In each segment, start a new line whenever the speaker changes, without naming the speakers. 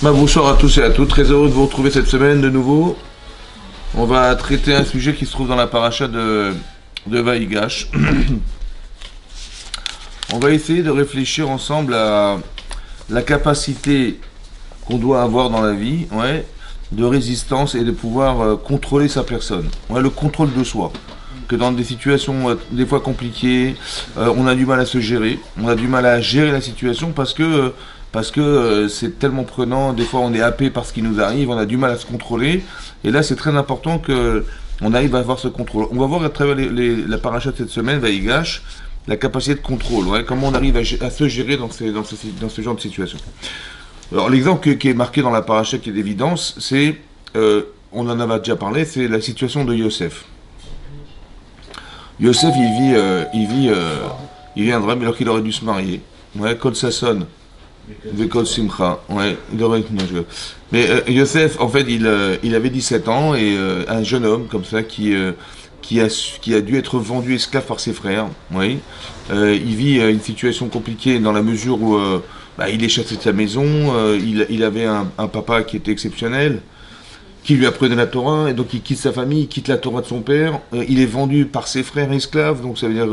Bonsoir à tous et à toutes, très heureux de vous retrouver cette semaine de nouveau. On va traiter un sujet qui se trouve dans la paracha de Vaïgash. On va essayer de réfléchir ensemble à la capacité qu'on doit avoir dans la vie, de résistance et de pouvoir contrôler sa personne, le contrôle de soi. Que dans des situations des fois compliquées, on a du mal à se gérer, on a du mal à gérer la situation parce que c'est tellement prenant, des fois on est happé par ce qui nous arrive, on a du mal à se contrôler, et là c'est très important que on arrive à avoir ce contrôle. On va voir à travers la paracha de cette semaine, Vaïgash, la capacité de contrôle, comment on arrive à se gérer dans ce genre de situation. Alors l'exemple qui est marqué dans la paracha qui est d'évidence, c'est, on en avait déjà parlé, c'est la situation de Yosef. Yosef, il vit un drame alors qu'il aurait dû se marier. Kol Sasson. Vekol Simcha, il aurait... non, mais Yosef, en fait, il avait 17 ans et un jeune homme comme ça qui a dû être vendu esclave par ses frères. Il vit une situation compliquée dans la mesure où il est chassé de sa maison. Il avait un papa qui était exceptionnel, qui lui apprenait la Torah, et donc il quitte sa famille, il quitte la Torah de son père, il est vendu par ses frères esclaves, donc ça veut dire,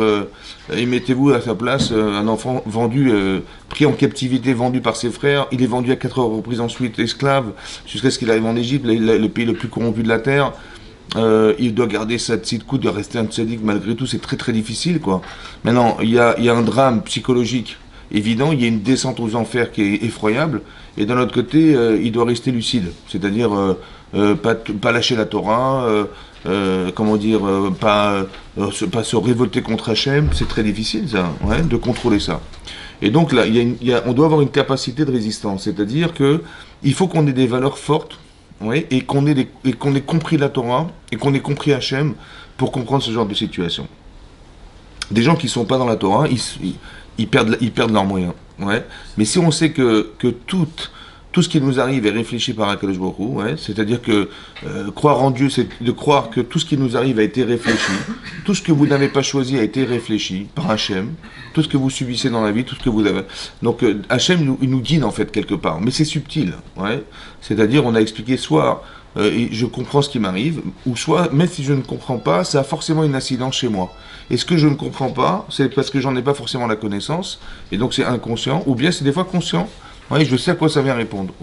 mettez-vous à sa place, un enfant vendu, pris en captivité, vendu par ses frères, il est vendu à 4 reprises ensuite esclave, jusqu'à ce qu'il arrive en Égypte, le pays le plus corrompu de la terre. Il doit garder sa tzidkout, de rester un tzaddik malgré tout, c'est très très difficile, quoi. Maintenant, il y a un drame psychologique évident, il y a une descente aux enfers qui est effroyable, et d'un autre côté, il doit rester lucide, c'est-à-dire pas lâcher la Torah, pas se révolter contre Hachem, c'est très difficile ça, de contrôler ça. Et donc là, on doit avoir une capacité de résistance, c'est-à-dire que il faut qu'on ait des valeurs fortes, et qu'on ait compris la Torah, et qu'on ait compris Hachem pour comprendre ce genre de situation. Des gens qui ne sont pas dans la Torah, ils perdent leurs moyens. Mais si on sait que tout ce qui nous arrive est réfléchi par Akadosh Baruch Hu, c'est-à-dire que croire en Dieu, c'est de croire que tout ce qui nous arrive a été réfléchi, tout ce que vous n'avez pas choisi a été réfléchi par Hachem, tout ce que vous subissez dans la vie, tout ce que vous avez... Donc Hachem, il nous guide en fait quelque part, mais c'est subtil, c'est-à-dire on a expliqué soit je comprends ce qui m'arrive, ou soit, même si je ne comprends pas, ça a forcément une incidence chez moi. Et ce que je ne comprends pas, c'est parce que j'en ai pas forcément la connaissance, et donc c'est inconscient, ou bien c'est des fois conscient. Je sais à quoi ça vient répondre.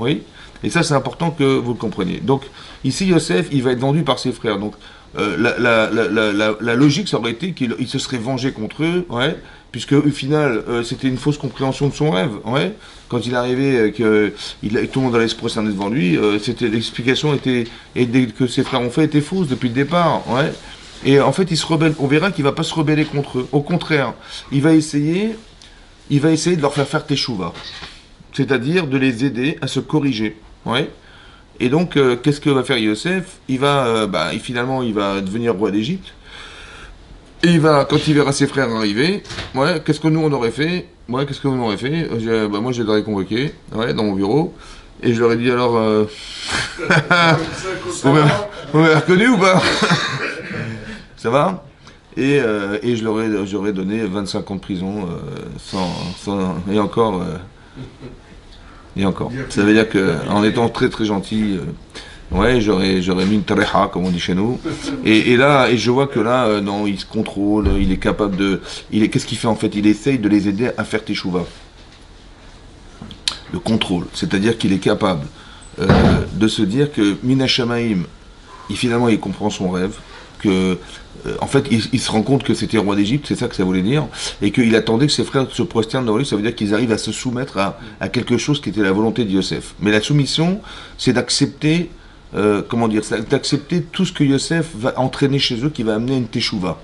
Et ça, c'est important que vous le compreniez. Donc, ici, Yosef, il va être vendu par ses frères. Donc, la logique, ça aurait été qu'il se serait vengé contre eux, puisque au final, c'était une fausse compréhension de son rêve. Quand il est arrivé, que tout le monde allait se prosterner devant lui, l'explication que ses frères ont fait était fausse depuis le départ. Et en fait, il se rebelle. On verra qu'il ne va pas se rebeller contre eux. Au contraire, il va essayer de leur faire teshuva. C'est-à-dire de les aider à se corriger. Et donc, qu'est-ce que va faire Yosef? Finalement, il va devenir roi d'Égypte. Et quand il verra ses frères arriver, qu'est-ce que nous on aurait fait? Moi, je les aurais convoqués, dans mon bureau. Et je leur ai dit alors, vous m'avez reconnu ou pas? Ça va? Et j'aurais donné 25 ans de prison, et encore... Et encore. Ça veut dire qu'en étant très très gentil, j'aurais mis une tareha, comme on dit chez nous. Et je vois que là, non, il se contrôle, il est capable de... Qu'est-ce qu'il fait en fait? Il essaye de les aider à faire teshuva. Le contrôle. C'est-à-dire qu'il est capable de se dire que Mina Shamaim, finalement, il comprend son rêve, que... en fait, il se rend compte que c'était roi d'Égypte, c'est ça que ça voulait dire, et qu'il attendait que ses frères se prosternent devant lui, ça veut dire qu'ils arrivent à se soumettre à quelque chose qui était la volonté de Yosef. Mais la soumission, c'est d'accepter, d'accepter tout ce que Yosef va entraîner chez eux, qui va amener une teshuva.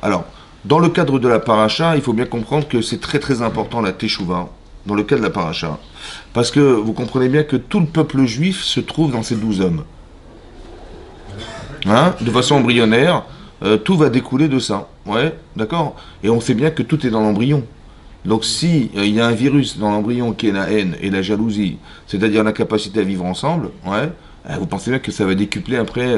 Alors, dans le cadre de la paracha, il faut bien comprendre que c'est très très important la teshuva, dans le cadre de la paracha, parce que vous comprenez bien que tout le peuple juif se trouve dans ces 12 hommes. De façon embryonnaire, tout va découler de ça, d'accord. Et on sait bien que tout est dans l'embryon. Donc si il y a un virus dans l'embryon qui est la haine et la jalousie, c'est-à-dire la capacité à vivre ensemble, Vous pensez bien que ça va décupler après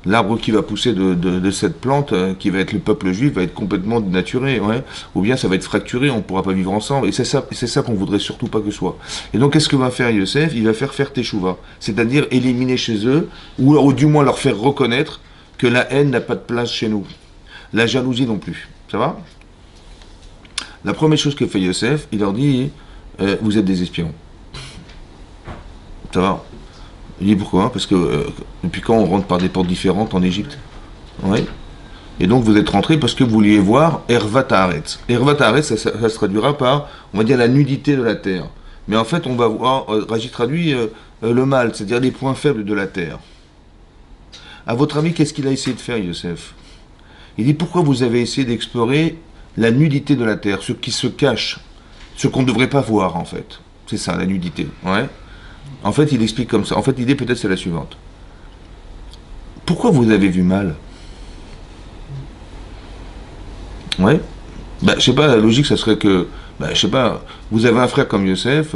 l'arbre qui va pousser de cette plante, qui va être le peuple juif, va être complètement dénaturé, ouais. Ou bien ça va être fracturé, on ne pourra pas vivre ensemble. Et c'est ça qu'on voudrait surtout pas que ce soit. Et donc qu'est-ce que va faire Yosef? Il va faire teshuva, c'est-à-dire éliminer chez eux, ou du moins leur faire reconnaître que la haine n'a pas de place chez nous. La jalousie non plus. Ça va? La première chose que fait Yosef, il leur dit vous êtes des espions. Ça va? Il dit pourquoi? Parce que depuis quand on rentre par des portes différentes en Égypte? Oui. Et donc vous êtes rentrés parce que vous vouliez voir Hervat Haaretz. Hervat Haaretz, ça se traduira par, on va dire, la nudité de la terre. Mais en fait, on va voir, Rachid traduit le mal, c'est-à-dire les points faibles de la terre. À votre avis, qu'est-ce qu'il a essayé de faire, Yosef? Il dit pourquoi vous avez essayé d'explorer la nudité de la terre, ce qui se cache, ce qu'on ne devrait pas voir en fait. C'est ça, la nudité. Ouais. En fait, il explique comme ça. En fait, l'idée peut-être c'est la suivante. Pourquoi vous avez vu mal? Ouais. Je sais pas, la logique, ça serait que, je sais pas, vous avez un frère comme Yosef,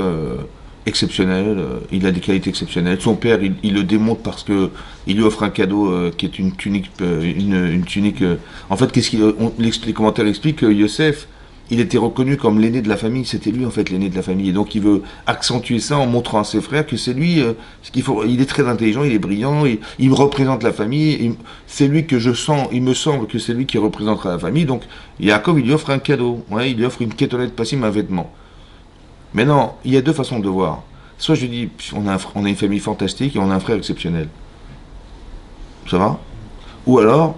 exceptionnel, il a des qualités exceptionnelles. Son père, il le démontre parce que il lui offre un cadeau qui est une tunique, une tunique. En fait, les commentaires expliquent que Yosef, il était reconnu comme l'aîné de la famille. C'était lui en fait l'aîné de la famille. Et donc il veut accentuer ça en montrant à ses frères que c'est lui. Ce qu'il faut. Il est très intelligent, il est brillant, il représente la famille. C'est lui que je sens. Il me semble que c'est lui qui représentera la famille. Donc Yaakov, il lui offre un cadeau. Ouais, il lui offre une kétonnette passim, un vêtement. Maintenant, il y a deux façons de voir. Soit je dis, on a une famille fantastique et on a un frère exceptionnel. Ça va? Ou alors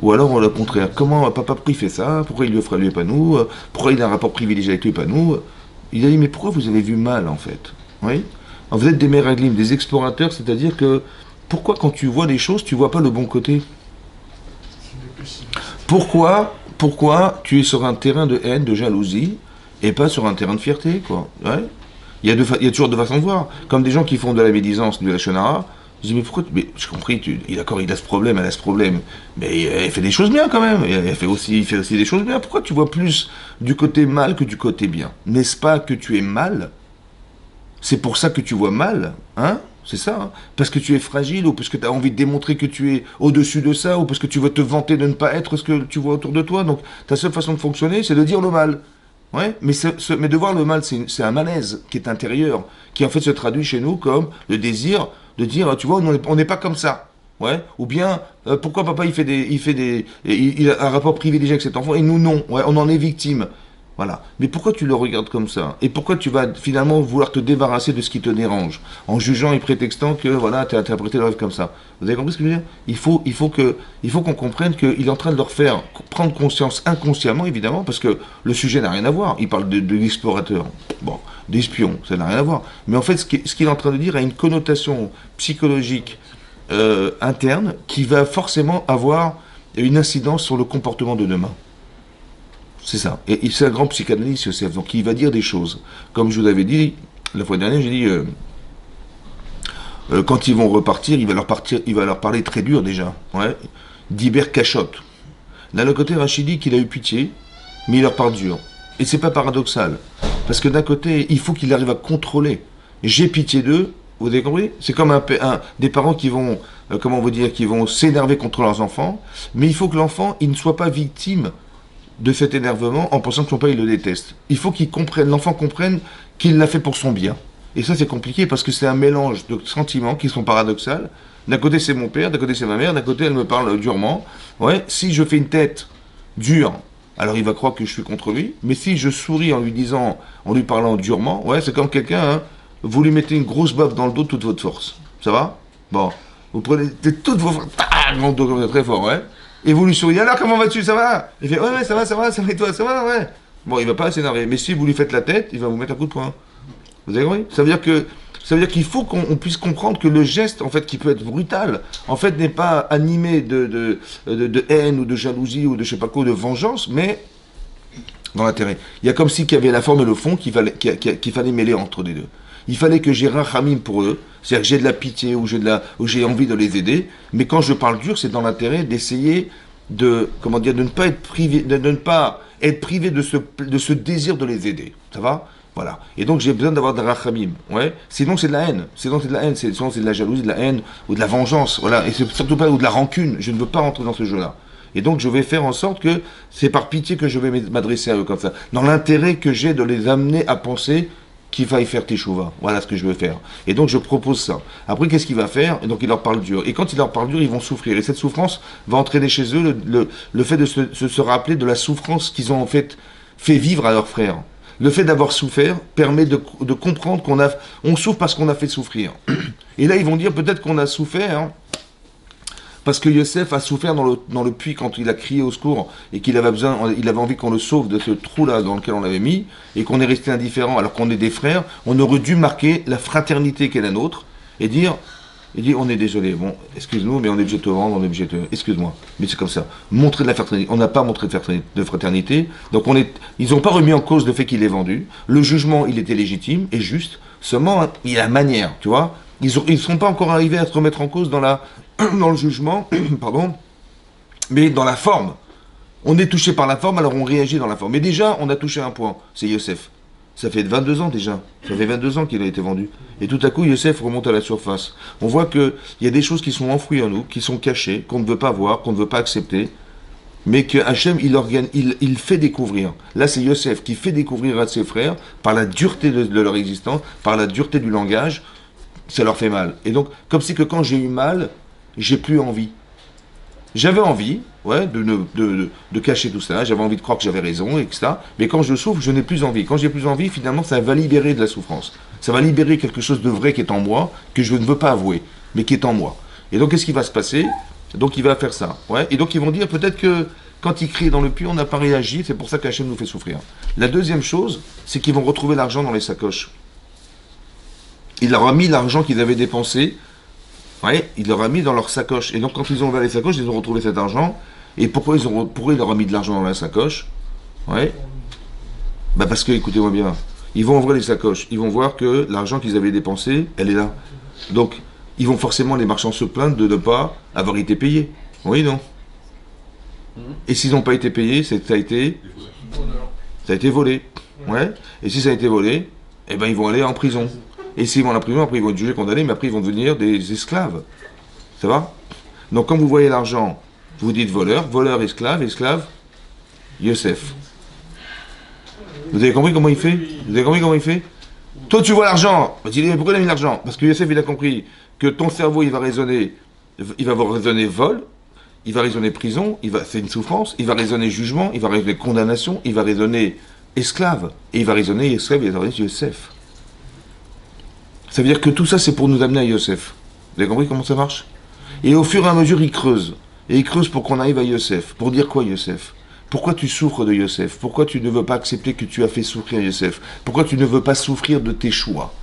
le contraire. Comment papa il fait ça? Pourquoi il lui offre lui et pas nous? Pourquoi il a un rapport privilégié avec lui et pas nous? Il a dit, mais pourquoi vous avez vu mal en fait? Oui? Alors, vous êtes des méraglim, des explorateurs, c'est-à-dire que pourquoi quand tu vois les choses, tu vois pas le bon côté? Pourquoi tu es sur un terrain de haine, de jalousie, et pas sur un terrain de fierté, quoi. Ouais. Il y a toujours deux façons de voir. Comme des gens qui font de la médisance, de la shonara, je dis, mais pourquoi, mais j'ai compris, d'accord, il a ce problème, elle a ce problème, mais elle fait des choses bien quand même, il fait aussi des choses bien. Pourquoi tu vois plus du côté mal que du côté bien? N'est-ce pas que tu es mal? C'est pour ça que tu vois mal, hein? C'est ça, hein? Parce que tu es fragile, ou parce que tu as envie de démontrer que tu es au-dessus de ça, ou parce que tu veux te vanter de ne pas être ce que tu vois autour de toi. Donc, ta seule façon de fonctionner, c'est de dire le mal. Ouais, mais de voir le mal, c'est un malaise qui est intérieur, qui en fait se traduit chez nous comme le désir de dire, tu vois, on n'est pas comme ça. Ouais, ou bien, pourquoi papa il a un rapport privilégié avec cet enfant et nous non. Ouais, on en est victime. Voilà. Mais pourquoi tu le regardes comme ça? Et pourquoi tu vas finalement vouloir te débarrasser de ce qui te dérange, en jugeant et prétextant que voilà, tu as interprété le rêve comme ça? Vous avez compris ce que je veux dire? Il faut qu'on comprenne qu'il est en train de leur faire prendre conscience inconsciemment, évidemment, parce que le sujet n'a rien à voir. Il parle de l'explorateur. Bon, d'espion, ça n'a rien à voir. Mais en fait, ce qu'il est en train de dire a une connotation psychologique interne qui va forcément avoir une incidence sur le comportement de demain. C'est ça. Et c'est un grand psychanalyste, Yosef. Donc il va dire des choses. Comme je vous avais dit, la fois dernière, j'ai dit, quand ils vont repartir, il va leur parler très dur déjà. Ouais. D'Iber Cachot. D'un autre côté, Rachid dit qu'il a eu pitié, mais il leur parle dur. Et c'est pas paradoxal. Parce que d'un côté, il faut qu'il arrive à contrôler. J'ai pitié d'eux, vous avez compris? C'est comme des parents qui vont, comment vous dire, qui vont s'énerver contre leurs enfants, mais il faut que l'enfant, il ne soit pas victime de cet énervement en pensant que son père il le déteste. Il faut l'enfant comprenne qu'il l'a fait pour son bien. Et ça c'est compliqué parce que c'est un mélange de sentiments qui sont paradoxaux. D'un côté c'est mon père, d'un côté c'est ma mère, d'un côté elle me parle durement. Ouais, si je fais une tête dure, alors il va croire que je suis contre lui. Mais si je souris en lui parlant durement, ouais, c'est comme quelqu'un, hein, vous lui mettez une grosse baffe dans le dos de toute votre force. Ça va? Bon, vous prenez toutes vos forces, dans le dos comme ça, très fort, ouais. Et vous lui souriez, alors comment vas-tu, ça va? Il fait, ouais, ça va, et toi, ça va, ouais. Bon, il va pas s'énerver, mais si vous lui faites la tête, il va vous mettre un coup de poing. Vous avez compris? Ça veut dire qu'il faut qu'on puisse comprendre que le geste, en fait, qui peut être brutal, en fait, n'est pas animé de haine ou de jalousie ou de je sais pas quoi, de vengeance, mais dans l'intérêt. Il y a comme si qu'il y avait la forme et le fond qu'il fallait mêler entre les deux. Il fallait que j'ai rachamim pour eux, c'est-à-dire que j'ai de la pitié ou j'ai envie de les aider, mais quand je parle dur, c'est dans l'intérêt d'essayer de ne pas être privé, de ne pas être privé de ce désir de les aider. Ça va? Voilà. Et donc j'ai besoin d'avoir de la rachamim. Ouais. Sinon c'est de la haine. Sinon c'est de la haine. Sinon c'est de la jalousie, de la haine ou de la vengeance. Voilà. Et c'est surtout pas ou de la rancune. Je ne veux pas rentrer dans ce jeu-là. Et donc je vais faire en sorte que c'est par pitié que je vais m'adresser à eux comme ça. Dans l'intérêt que j'ai de les amener à penser qu'il faille faire teshuva. Voilà ce que je veux faire. Et donc je propose ça. Après qu'est-ce qu'il va faire? Et donc il leur parle dur. Et quand il leur parle dur, ils vont souffrir. Et cette souffrance va entraîner chez eux le fait de se rappeler de la souffrance qu'ils ont en fait vivre à leurs frères. Le fait d'avoir souffert permet de comprendre on souffre parce qu'on a fait souffrir. Et là, ils vont dire peut-être qu'on a souffert parce que Yosef a souffert dans le puits quand il a crié au secours et il avait envie qu'on le sauve de ce trou-là dans lequel on l'avait mis et qu'on est resté indifférent alors qu'on est des frères. On aurait dû marquer la fraternité qui est la nôtre et dire on est désolé, bon, excuse-nous, mais on est obligé de te rendre, on est obligé de excuse-moi, mais c'est comme ça. Montrer de la fraternité, on n'a pas montré de fraternité, donc ils n'ont pas remis en cause le fait qu'il est vendu, le jugement, il était légitime et juste, seulement, il y a la manière, tu vois, ils ne sont pas encore arrivés à se remettre en cause dans le jugement, pardon, mais dans la forme. On est touché par la forme, alors on réagit dans la forme. Mais déjà, on a touché un point, c'est Yosef. Ça fait 22 ans déjà. Ça fait 22 ans qu'il a été vendu. Et tout à coup, Yosef remonte à la surface. On voit qu'il y a des choses qui sont enfouies en nous, qui sont cachées, qu'on ne veut pas voir, qu'on ne veut pas accepter, mais que Hachem, il fait découvrir. Là, c'est Yosef qui fait découvrir à ses frères, par la dureté de leur existence, par la dureté du langage, ça leur fait mal. Et donc, comme si que quand j'ai eu mal, j'ai plus envie. J'avais envie, ouais, de cacher tout ça, j'avais envie de croire que j'avais raison, etc. Mais quand je souffre, je n'ai plus envie. Quand j'ai plus envie, finalement, ça va libérer de la souffrance. Ça va libérer quelque chose de vrai qui est en moi, que je ne veux pas avouer, mais qui est en moi. Et donc, qu'est-ce qui va se passer? Donc, il va faire ça. Ouais. Et donc, ils vont dire peut-être que quand il crie dans le puits, on n'a pas réagi, c'est pour ça qu'Hachem nous fait souffrir. La deuxième chose, c'est qu'ils vont retrouver l'argent dans les sacoches. Il leur a mis l'argent qu'ils avaient dépensé. Ouais, il leur a mis dans leur sacoche. Et donc, quand ils ont ouvert les sacoches, ils ont retrouvé cet argent. Et pourquoi il leur a mis de l'argent dans la sacoche? Ouais. Bah parce que, écoutez-moi bien, ils vont ouvrir les sacoches. Ils vont voir que l'argent qu'ils avaient dépensé, elle est là. Donc, ils vont forcément, les marchands se plaindre de ne pas avoir été payés. Oui, non? Et s'ils n'ont pas été payés, ça a été volé. Ouais. Et si ça a été volé, eh ben, ils vont aller en prison. Et s'ils vont à la prison, après ils vont être jugés, condamnés, mais après ils vont devenir des esclaves. Ça va? Donc quand vous voyez l'argent, vous dites voleur, voleur, esclave, esclave, Yosef. Vous avez compris comment il fait? Vous avez compris comment il fait? Toi tu vois l'argent, bah, tu dis pourquoi il a mis l'argent? Parce que Yosef il a compris que ton cerveau il va raisonner vol, il va raisonner prison, c'est une souffrance, il va raisonner jugement, il va raisonner condamnation, il va raisonner esclave, et il va raisonner esclave, il va raisonner Yosef. Ça veut dire que tout ça, c'est pour nous amener à Yosef. Vous avez compris comment ça marche? Et au fur et à mesure, il creuse. Et il creuse pour qu'on arrive à Yosef. Pour dire quoi, Yosef? Pourquoi tu souffres de Yosef? Pourquoi tu ne veux pas accepter que tu as fait souffrir Yosef? Pourquoi tu ne veux pas souffrir de tes choix?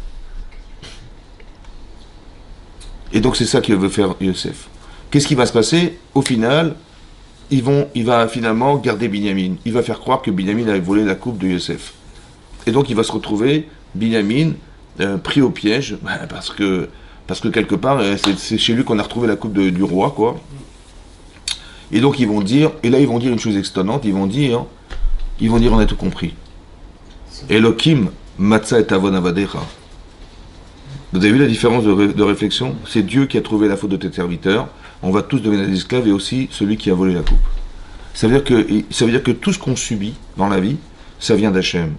Et donc, c'est ça qu'il veut faire Yosef. Qu'est-ce qui va se passer? Au final, il va finalement garder Binyamin. Il va faire croire que Binyamin avait volé la coupe de Yosef. Et donc, il va se retrouver, Binyamin, pris au piège, parce que quelque part, c'est chez lui qu'on a retrouvé la coupe du roi, quoi. Et donc ils vont dire une chose étonnante, ils vont dire, on a tout compris. Elohim, Matzah et Avon Avadecha. Vous avez vu la différence de réflexion? C'est Dieu qui a trouvé la faute de tes serviteurs, on va tous devenir des esclaves, et aussi celui qui a volé la coupe. Ça veut dire que tout ce qu'on subit dans la vie, ça vient d'Hachem.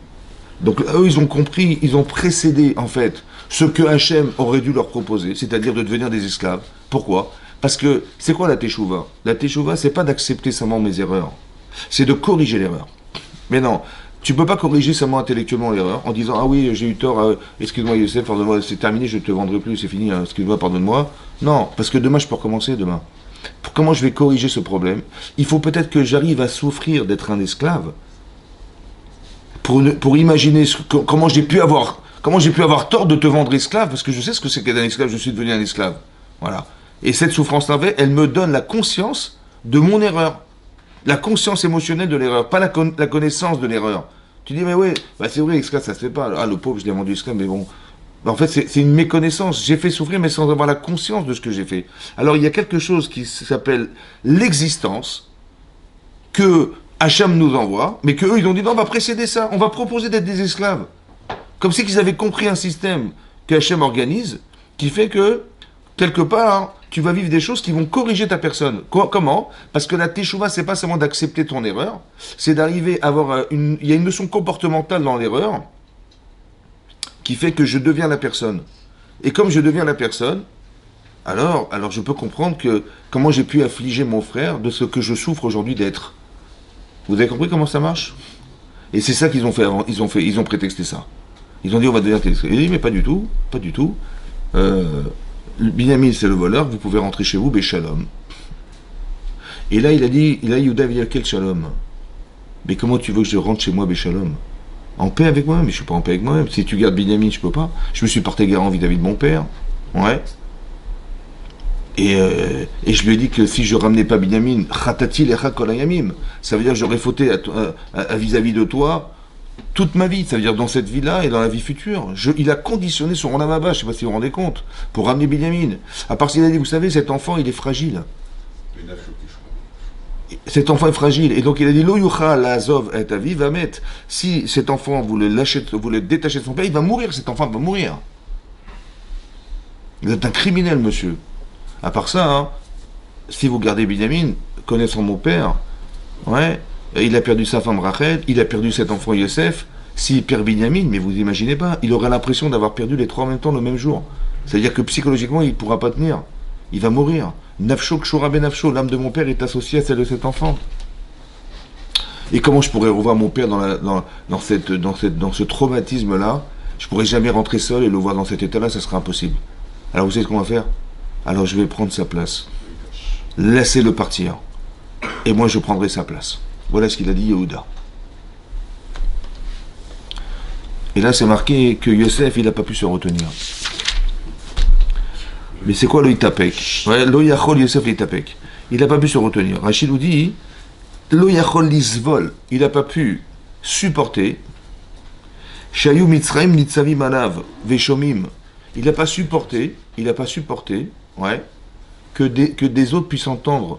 Donc eux, ils ont compris, ils ont précédé, en fait, ce que Hachem aurait dû leur proposer, c'est-à-dire de devenir des esclaves. Pourquoi? Parce que, c'est quoi la teshuva? La teshuva, c'est pas d'accepter seulement mes erreurs, c'est de corriger l'erreur. Mais non, tu peux pas corriger seulement intellectuellement l'erreur, en disant, ah oui, j'ai eu tort, excuse-moi Youssef, pardonne-moi, c'est terminé, je te vendrai plus, c'est fini, excuse-moi, pardonne-moi. Non, parce que demain, je peux recommencer, demain. Comment je vais corriger ce problème? Il faut peut-être que j'arrive à souffrir d'être un esclave, pour imaginer comment j'ai pu avoir tort de te vendre esclave, parce que je sais ce que c'est qu'être un esclave, je suis devenu un esclave. Voilà. Et cette souffrance-là, elle me donne la conscience de mon erreur. La conscience émotionnelle de l'erreur, pas la connaissance de l'erreur. Tu dis, mais oui, bah c'est vrai, esclave, ça se fait pas. Ah, le pauvre, je l'ai vendu esclave, mais bon. Bah, en fait, c'est une méconnaissance. J'ai fait souffrir, mais sans avoir la conscience de ce que j'ai fait. Alors, il y a quelque chose qui s'appelle l'existence, que Hacham nous envoie, mais qu'eux, ils ont dit, non, on va précéder ça, on va proposer d'être des esclaves. Comme si qu'ils avaient compris un système que Hachem organise, qui fait que, quelque part, tu vas vivre des choses qui vont corriger ta personne. Comment? Parce que la teshuva, c'est pas seulement d'accepter ton erreur, c'est d'arriver à avoir une... Il y a une notion comportementale dans l'erreur qui fait que je deviens la personne. Et comme je deviens la personne, alors je peux comprendre que comment j'ai pu affliger mon frère de ce que je souffre aujourd'hui d'être. Vous avez compris comment ça marche? Et c'est ça qu'ils ont fait avant. Ils ont prétexté ça. Ils ont dit on va devenir téléspectateur. Il a dit mais pas du tout, pas du tout. Binyamin c'est le voleur, vous pouvez rentrer chez vous, Béchalom. Et là il a dit, Yehuda il a quel shalom? Mais comment tu veux que je rentre chez moi, Béchalom? En paix avec moi-même? Mais je suis pas en paix avec moi-même. Si tu gardes Binyamin, je peux pas. Je me suis porté garant vis-à-vis de mon père. Ouais. Et je lui ai dit que si je ramenais pas Binyamin, Khatati lecha kol hayamim, ça veut dire que j'aurais fauté à vis-à-vis de toi toute ma vie, ça veut dire dans cette vie-là et dans la vie future. Il a conditionné son Olam Haba, je ne sais pas si vous vous rendez compte, pour ramener Binyamin. À part s'il a dit, vous savez, cet enfant, il est fragile. Cet enfant est fragile. Et donc il a dit, Lo yucha la azov et avi va mettre. Si cet enfant, vous le détachez de son père, il va mourir, cet enfant va mourir. Vous êtes un criminel, monsieur. À part ça, hein, si vous gardez Binyamin, connaissant mon père, ouais, il a perdu sa femme Rachel, il a perdu cet enfant Yosef. S'il perd Binyamin, mais vous imaginez pas, il aura l'impression d'avoir perdu les trois en même temps le même jour. C'est-à-dire que psychologiquement, il ne pourra pas tenir. Il va mourir. Nafsho kshora ben nafsho, l'âme de mon père est associée à celle de cet enfant. Et comment je pourrais revoir mon père dans ce traumatisme-là? Je pourrais jamais rentrer seul et le voir dans cet état-là, ça sera impossible. Alors vous savez ce qu'on va faire? Alors je vais prendre sa place. Laissez-le partir. Et moi je prendrai sa place. Voilà ce qu'il a dit Yehuda. Et là c'est marqué que Yosef il n'a pas pu se retenir. Mais c'est quoi l'oïtapek? Ouais, l'oïachol Yosef l'oïtapek. Il n'a pas pu se retenir. Rachid nous dit l'oïachol lisvol. Il n'a pas pu supporter. Shayu mitzraim nitzavim alav veshomim. Il n'a pas supporté, ouais, que des autres puissent entendre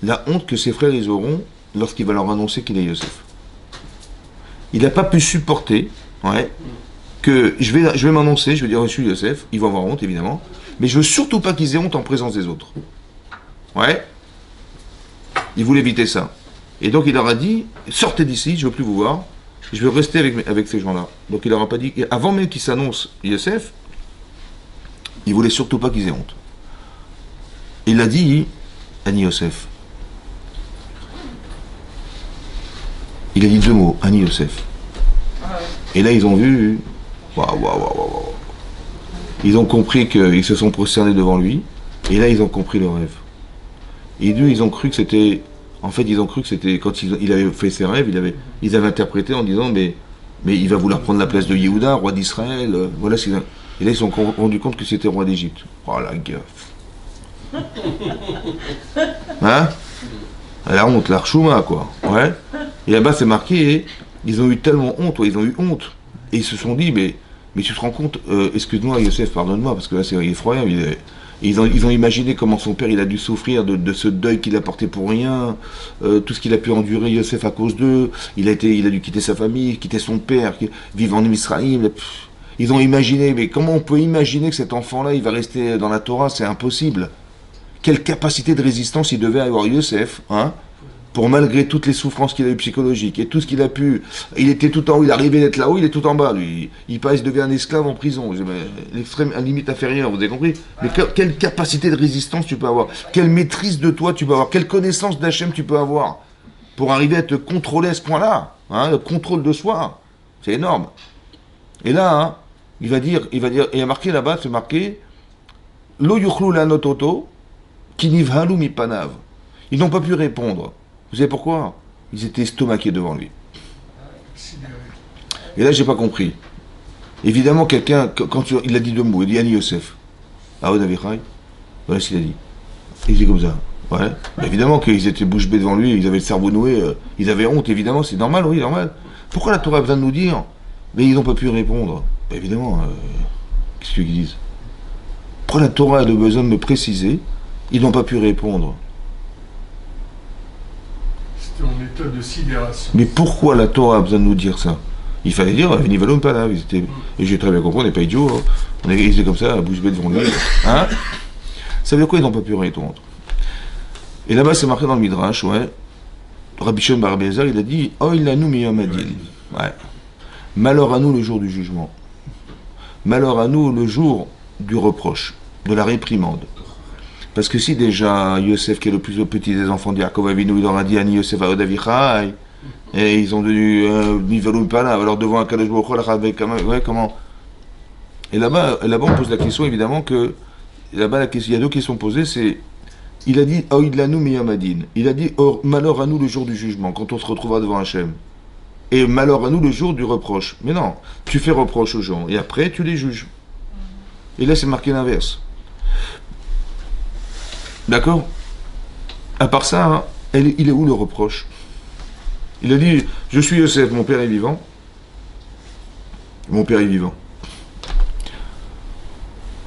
la honte que ses frères ils auront lorsqu'il va leur annoncer qu'il est Yosef. Il n'a pas pu supporter, ouais, que je vais m'annoncer, je vais dire je suis Yosef, ils vont avoir honte évidemment, mais je veux surtout pas qu'ils aient honte en présence des autres. Ouais. Il voulait éviter ça. Et donc il leur a dit, sortez d'ici, je veux plus vous voir, je veux rester avec ces gens-là. Donc il leur a pas dit, avant même qu'ils s'annoncent Yosef, il voulait surtout pas qu'ils aient honte. Il a dit, Ani Yosef. Il a dit deux mots, Ani Yosef. Et là, ils ont vu, waouh. Ils ont compris qu'ils se sont prosternés devant lui. Et là, ils ont compris le rêve. Et deux, ils ont cru que c'était, en fait, ils ont cru que c'était quand il avait fait ses rêves, ils avaient interprété en disant, mais il va vouloir prendre la place de Yehuda, roi d'Israël. Voilà ce qu'ils ont. Et là, ils se sont rendus compte que c'était roi d'Égypte. Oh la gaffe. Hein? La honte, la chouma, quoi. Ouais. Et là-bas, c'est marqué, ils ont eu tellement honte, ils ont eu honte. Et ils se sont dit, mais tu te rends compte, excuse-moi, Yosef, pardonne-moi, parce que là, c'est effroyable. Ils ont imaginé comment son père, il a dû souffrir de ce deuil qu'il a porté pour rien, tout ce qu'il a pu endurer, Yosef, à cause d'eux. Il a dû quitter sa famille, quitter son père, vivre en Israël. Ils ont imaginé, mais comment on peut imaginer que cet enfant-là, il va rester dans la Torah? C'est impossible. Quelle capacité de résistance il devait avoir Yosef, hein, pour malgré toutes les souffrances qu'il a eues psychologiques et tout ce qu'il a pu. Il était tout en haut, il arrivait d'être là-haut, il est tout en bas, lui. Il devient un esclave en prison. L'extrême limite inférieure, vous avez compris? Mais quelle capacité de résistance tu peux avoir? Quelle maîtrise de toi tu peux avoir? Quelle connaissance d'Hachem tu peux avoir pour arriver à te contrôler à ce point-là, hein, le contrôle de soi? C'est énorme. Et là, hein, il va dire, et il y a marqué là-bas, c'est marqué Lo yuchlu lanototo kinivhalu mipanav. Ils n'ont pas pu répondre. Vous savez pourquoi? Ils étaient estomaqués devant lui. Et là, j'ai pas compris. Évidemment, quelqu'un, il a dit deux mots, il dit Ani Yosef. Ah ouais, Davichai. Voilà ce qu'il a dit. Il dit comme ça. Ouais. Mais évidemment qu'ils étaient bouche bée devant lui, ils avaient le cerveau noué, ils avaient honte, évidemment, c'est normal, oui, normal. Pourquoi la Torah a besoin de nous dire? Mais ils n'ont pas pu répondre. Bah, évidemment, qu'est-ce qu'ils disent? Pourquoi la Torah a besoin de me préciser? Ils n'ont pas pu répondre.
C'était en état de sidération.
Mais pourquoi la Torah a besoin de nous dire ça? Il fallait dire, Nivalo pas là. Et j'ai très bien compris, on n'est pas idiots. Hein. Ils étaient comme ça, à bouche bée devant lui. Hein? Ça veut dire quoi, ils n'ont pas pu répondre? Et là-bas, c'est marqué dans le Midrash, ouais. Rabbi Shimon bar Eliezer, il a dit, oh, il a nous miyom adin. Ouais. Malheur à nous le jour du jugement. Malheur à nous le jour du reproche, de la réprimande. Parce que si déjà Yosef, qui est le plus petit des enfants de Yaakov Avinu, il leur a dit Ani Yosef Aod Avichai, et ils ont devenu Nivelou Pana, alors devant un Kadosh Baruch Hu, ouais, comment? Et là-bas, on pose la question évidemment que, là-bas, il y a deux questions posées, c'est, il a dit Oïd lanou miyamadin, il a dit malheur à nous le jour du jugement, quand on se retrouvera devant Hachem. Et malheur à nous le jour du reproche. Mais non, tu fais reproche aux gens, et après tu les juges. Et là, c'est marqué l'inverse. D'accord? À part ça, hein, il est où le reproche? Il a dit, je suis Yosef, mon père est vivant. Mon père est vivant.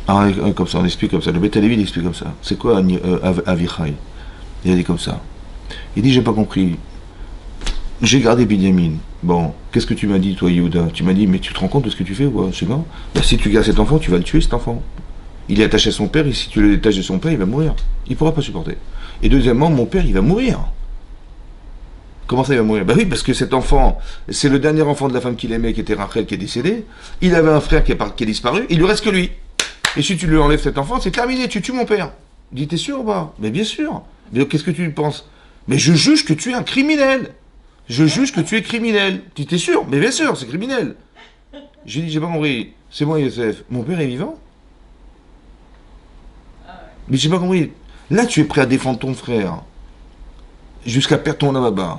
Alors, comme ça, on explique comme ça. Le Beth Lévi, il explique comme ça. C'est quoi Avichai? Il a dit comme ça. Il dit, j'ai pas compris. J'ai gardé Binyamin. Bon, qu'est-ce que tu m'as dit, toi, Yehuda? Tu m'as dit, mais tu te rends compte de ce que tu fais, quoi? Je sais pas. Ben, si tu gardes cet enfant, tu vas le tuer, cet enfant. Il est attaché à son père, et si tu le détaches de son père, il va mourir. Il ne pourra pas supporter. Et deuxièmement, mon père, il va mourir. Comment ça, il va mourir? Ben oui, parce que cet enfant, c'est le dernier enfant de la femme qu'il aimait, qui était Rachel, qui est décédé. Il avait un frère qui est disparu, il lui reste que lui. Et si tu lui enlèves cet enfant, c'est terminé, tu tues mon père. Il dit, t'es sûr ou pas? Mais bien sûr. Mais qu'est-ce que tu penses? Mais je juge que tu es un criminel. Je juge que tu es criminel. Tu t'es sûr? Mais bien sûr, c'est criminel. J'ai dit, j'ai pas compris. C'est moi, Yosef. Mon père est vivant? Mais j'ai pas compris. Là, tu es prêt à défendre ton frère. Jusqu'à perdre ton âme.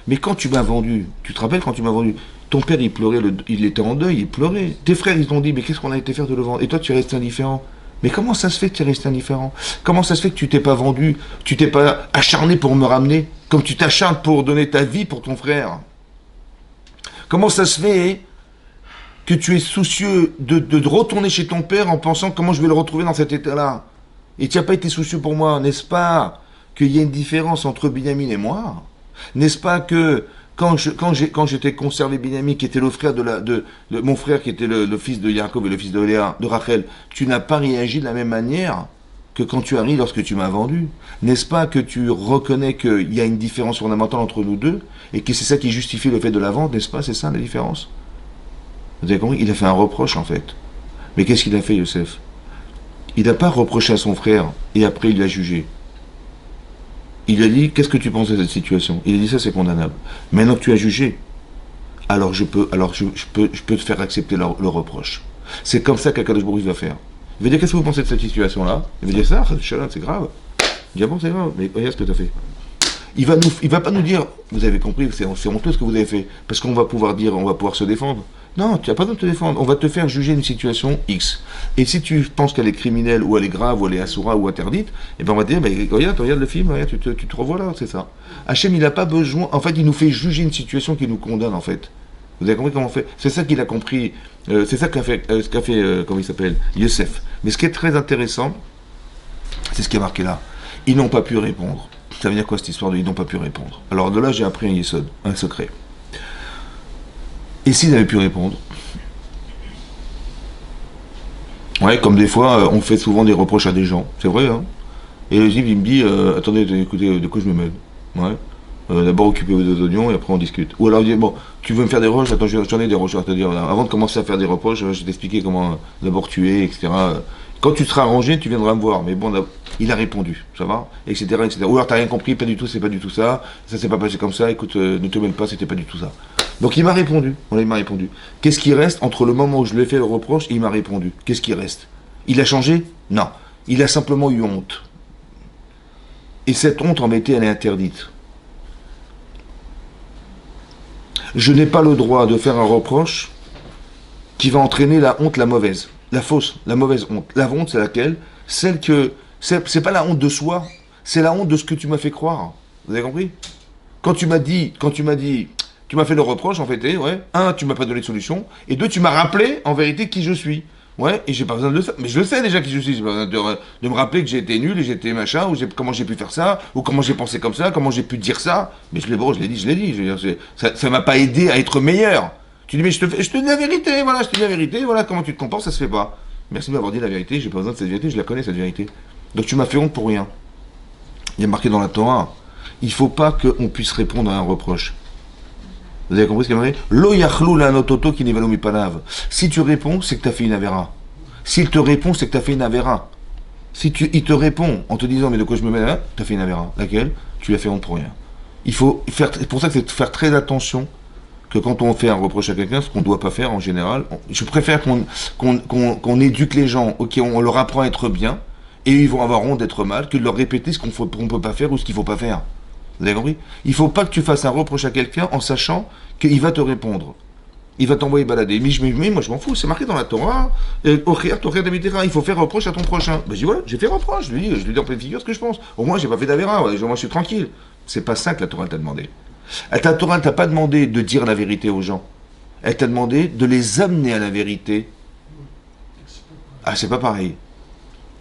Mais quand tu m'as vendu, tu te rappelles quand tu m'as vendu? Ton père, il pleurait, il était en deuil, il pleurait. Tes frères, ils t'ont dit, mais qu'est-ce qu'on a été faire de le vendre? Et toi, tu restes indifférent. Mais comment ça se fait que tu restes indifférent? Comment ça se fait que tu t'es pas vendu? Tu t'es pas acharné pour me ramener? Comme tu t'acharnes pour donner ta vie pour ton frère? Comment ça se fait que tu es soucieux de retourner chez ton père en pensant comment je vais le retrouver dans cet état-là? Et tu n'as pas été soucieux pour moi, n'est-ce pas qu'il y a une différence entre Binyamin et moi? N'est-ce pas que quand j'étais conservé Binyamin, qui était le frère de mon frère, qui était le fils de Yaakov et le fils de Léa, de Rachel, tu n'as pas réagi de la même manière que quand tu arrives lorsque tu m'as vendu? N'est-ce pas que tu reconnais qu'il y a une différence fondamentale entre nous deux et que c'est ça qui justifie le fait de la vente, n'est-ce pas? C'est ça la différence. Vous avez compris? Il a fait un reproche en fait. Mais qu'est-ce qu'il a fait, Yosef? Il n'a pas reproché à son frère et après il l'a jugé. Il a dit, qu'est-ce que tu penses de cette situation? Il a dit, ça c'est condamnable. Maintenant que tu as jugé, alors je peux te faire accepter le reproche. C'est comme ça qu'Akadosh Baruch Hu va faire. Il va dire, qu'est-ce que vous pensez de cette situation-là? Il va dire, ça, c'est grave. Il dit, ah bon, c'est grave, mais regarde ce que tu as fait. Il va pas nous dire, vous avez compris, c'est honteux ce que vous avez fait, parce qu'on va pouvoir se défendre. Non, tu n'as pas besoin de te défendre. On va te faire juger une situation X. Et si tu penses qu'elle est criminelle, ou elle est grave, ou elle est assoura, ou interdite, eh ben on va te dire, regarde le film, regarde, tu te revois là, c'est ça. Hachem, il n'a pas besoin, en fait, il nous fait juger une situation qui nous condamne, en fait. Vous avez compris comment on fait? C'est ça qu'il a compris, c'est ça qu'a fait, comment il s'appelle, Yosef. Mais ce qui est très intéressant, c'est ce qui est marqué là. Ils n'ont pas pu répondre. Ça veut dire quoi cette histoire de ils n'ont pas pu répondre? Alors de là, j'ai appris un yesod, un secret. Et s'ils avaient pu répondre? Ouais, comme des fois, on fait souvent des reproches à des gens. C'est vrai, hein? Et le juif, il me dit, attendez, écoutez, de quoi je me mêle? Ouais. D'abord occupez-vous des oignons et après on discute. Ou alors il dit, bon, tu veux me faire des reproches? Attends, j'en ai des reproches à te dire. Avant de commencer à faire des reproches, je vais t'expliquer comment d'abord tu es, etc. Quand tu seras arrangé, tu viendras me voir. Mais bon, il a répondu, ça va, etc., etc. Ou alors t'as rien compris, pas du tout, c'est pas du tout ça. Ça s'est pas passé comme ça. Écoute, ne te mêle pas, c'était pas du tout ça. Donc il m'a répondu. Voilà, il m'a répondu. Qu'est-ce qui reste entre le moment où je lui ai fait le reproche et il m'a répondu? Qu'est-ce qui reste? Il a changé? Non. Il a simplement eu honte. Et cette honte, en vérité, elle est interdite. Je n'ai pas le droit de faire un reproche qui va entraîner la honte, la mauvaise. La fausse, la mauvaise honte. La honte, c'est laquelle? Celle que... C'est pas la honte de soi, c'est la honte de ce que tu m'as fait croire. Vous avez compris? Quand tu m'as dit... Tu m'as fait le reproche, en fait, ouais. Un, tu m'as pas donné de solution. Et deux, tu m'as rappelé, en vérité, qui je suis. Ouais, et j'ai pas besoin de le faire. Mais je le sais déjà qui je suis. J'ai pas besoin de me rappeler que j'ai été nul et j'étais machin, ou comment j'ai pu faire ça, ou comment j'ai pensé comme ça, comment j'ai pu dire ça. Mais je l'ai dit. Je veux dire, ça m'a pas aidé à être meilleur. Tu dis, mais je te dis la vérité, voilà, je te dis la vérité, voilà comment tu te comportes, ça se fait pas. Merci de m'avoir dit la vérité, j'ai pas besoin de cette vérité, je la connais cette vérité. Donc tu m'as fait honte pour rien. Il y a marqué dans la Torah, il faut pas qu'on puisse répondre à un reproche. Vous avez compris ce qu'il m'a dit? Lo yachlou la nototo qui n'évalue mi panav. Si tu réponds, c'est que tu as fait une avéra. S'il te répond, c'est que tu as fait une avéra. Il te répond en te disant, mais de quoi je me mets là? Tu as fait une avéra. Laquelle? Tu l'as fait honte pour rien. Il faut faire, c'est pour ça que c'est de faire très attention que quand on fait un reproche à quelqu'un, ce qu'on ne doit pas faire en général, je préfère qu'on éduque les gens, ok, on leur apprend à être bien, et ils vont avoir honte d'être mal, que de leur répéter ce qu'on ne peut pas faire ou ce qu'il ne faut pas faire. Vous avez compris? Il ne faut pas que tu fasses un reproche à quelqu'un en sachant qu'il va te répondre. Il va t'envoyer balader. Mais moi je m'en fous, c'est marqué dans la Torah, il faut faire reproche à ton prochain. Ben, je dis voilà, j'ai fait reproche, je lui dis en pleine figure ce que je pense. Au moins j'ai pas fait d'avéra, moi je suis tranquille. C'est pas ça que la Torah t'a demandé. La Torah ne t'a pas demandé de dire la vérité aux gens. Elle t'a demandé de les amener à la vérité. Ah, c'est pas pareil.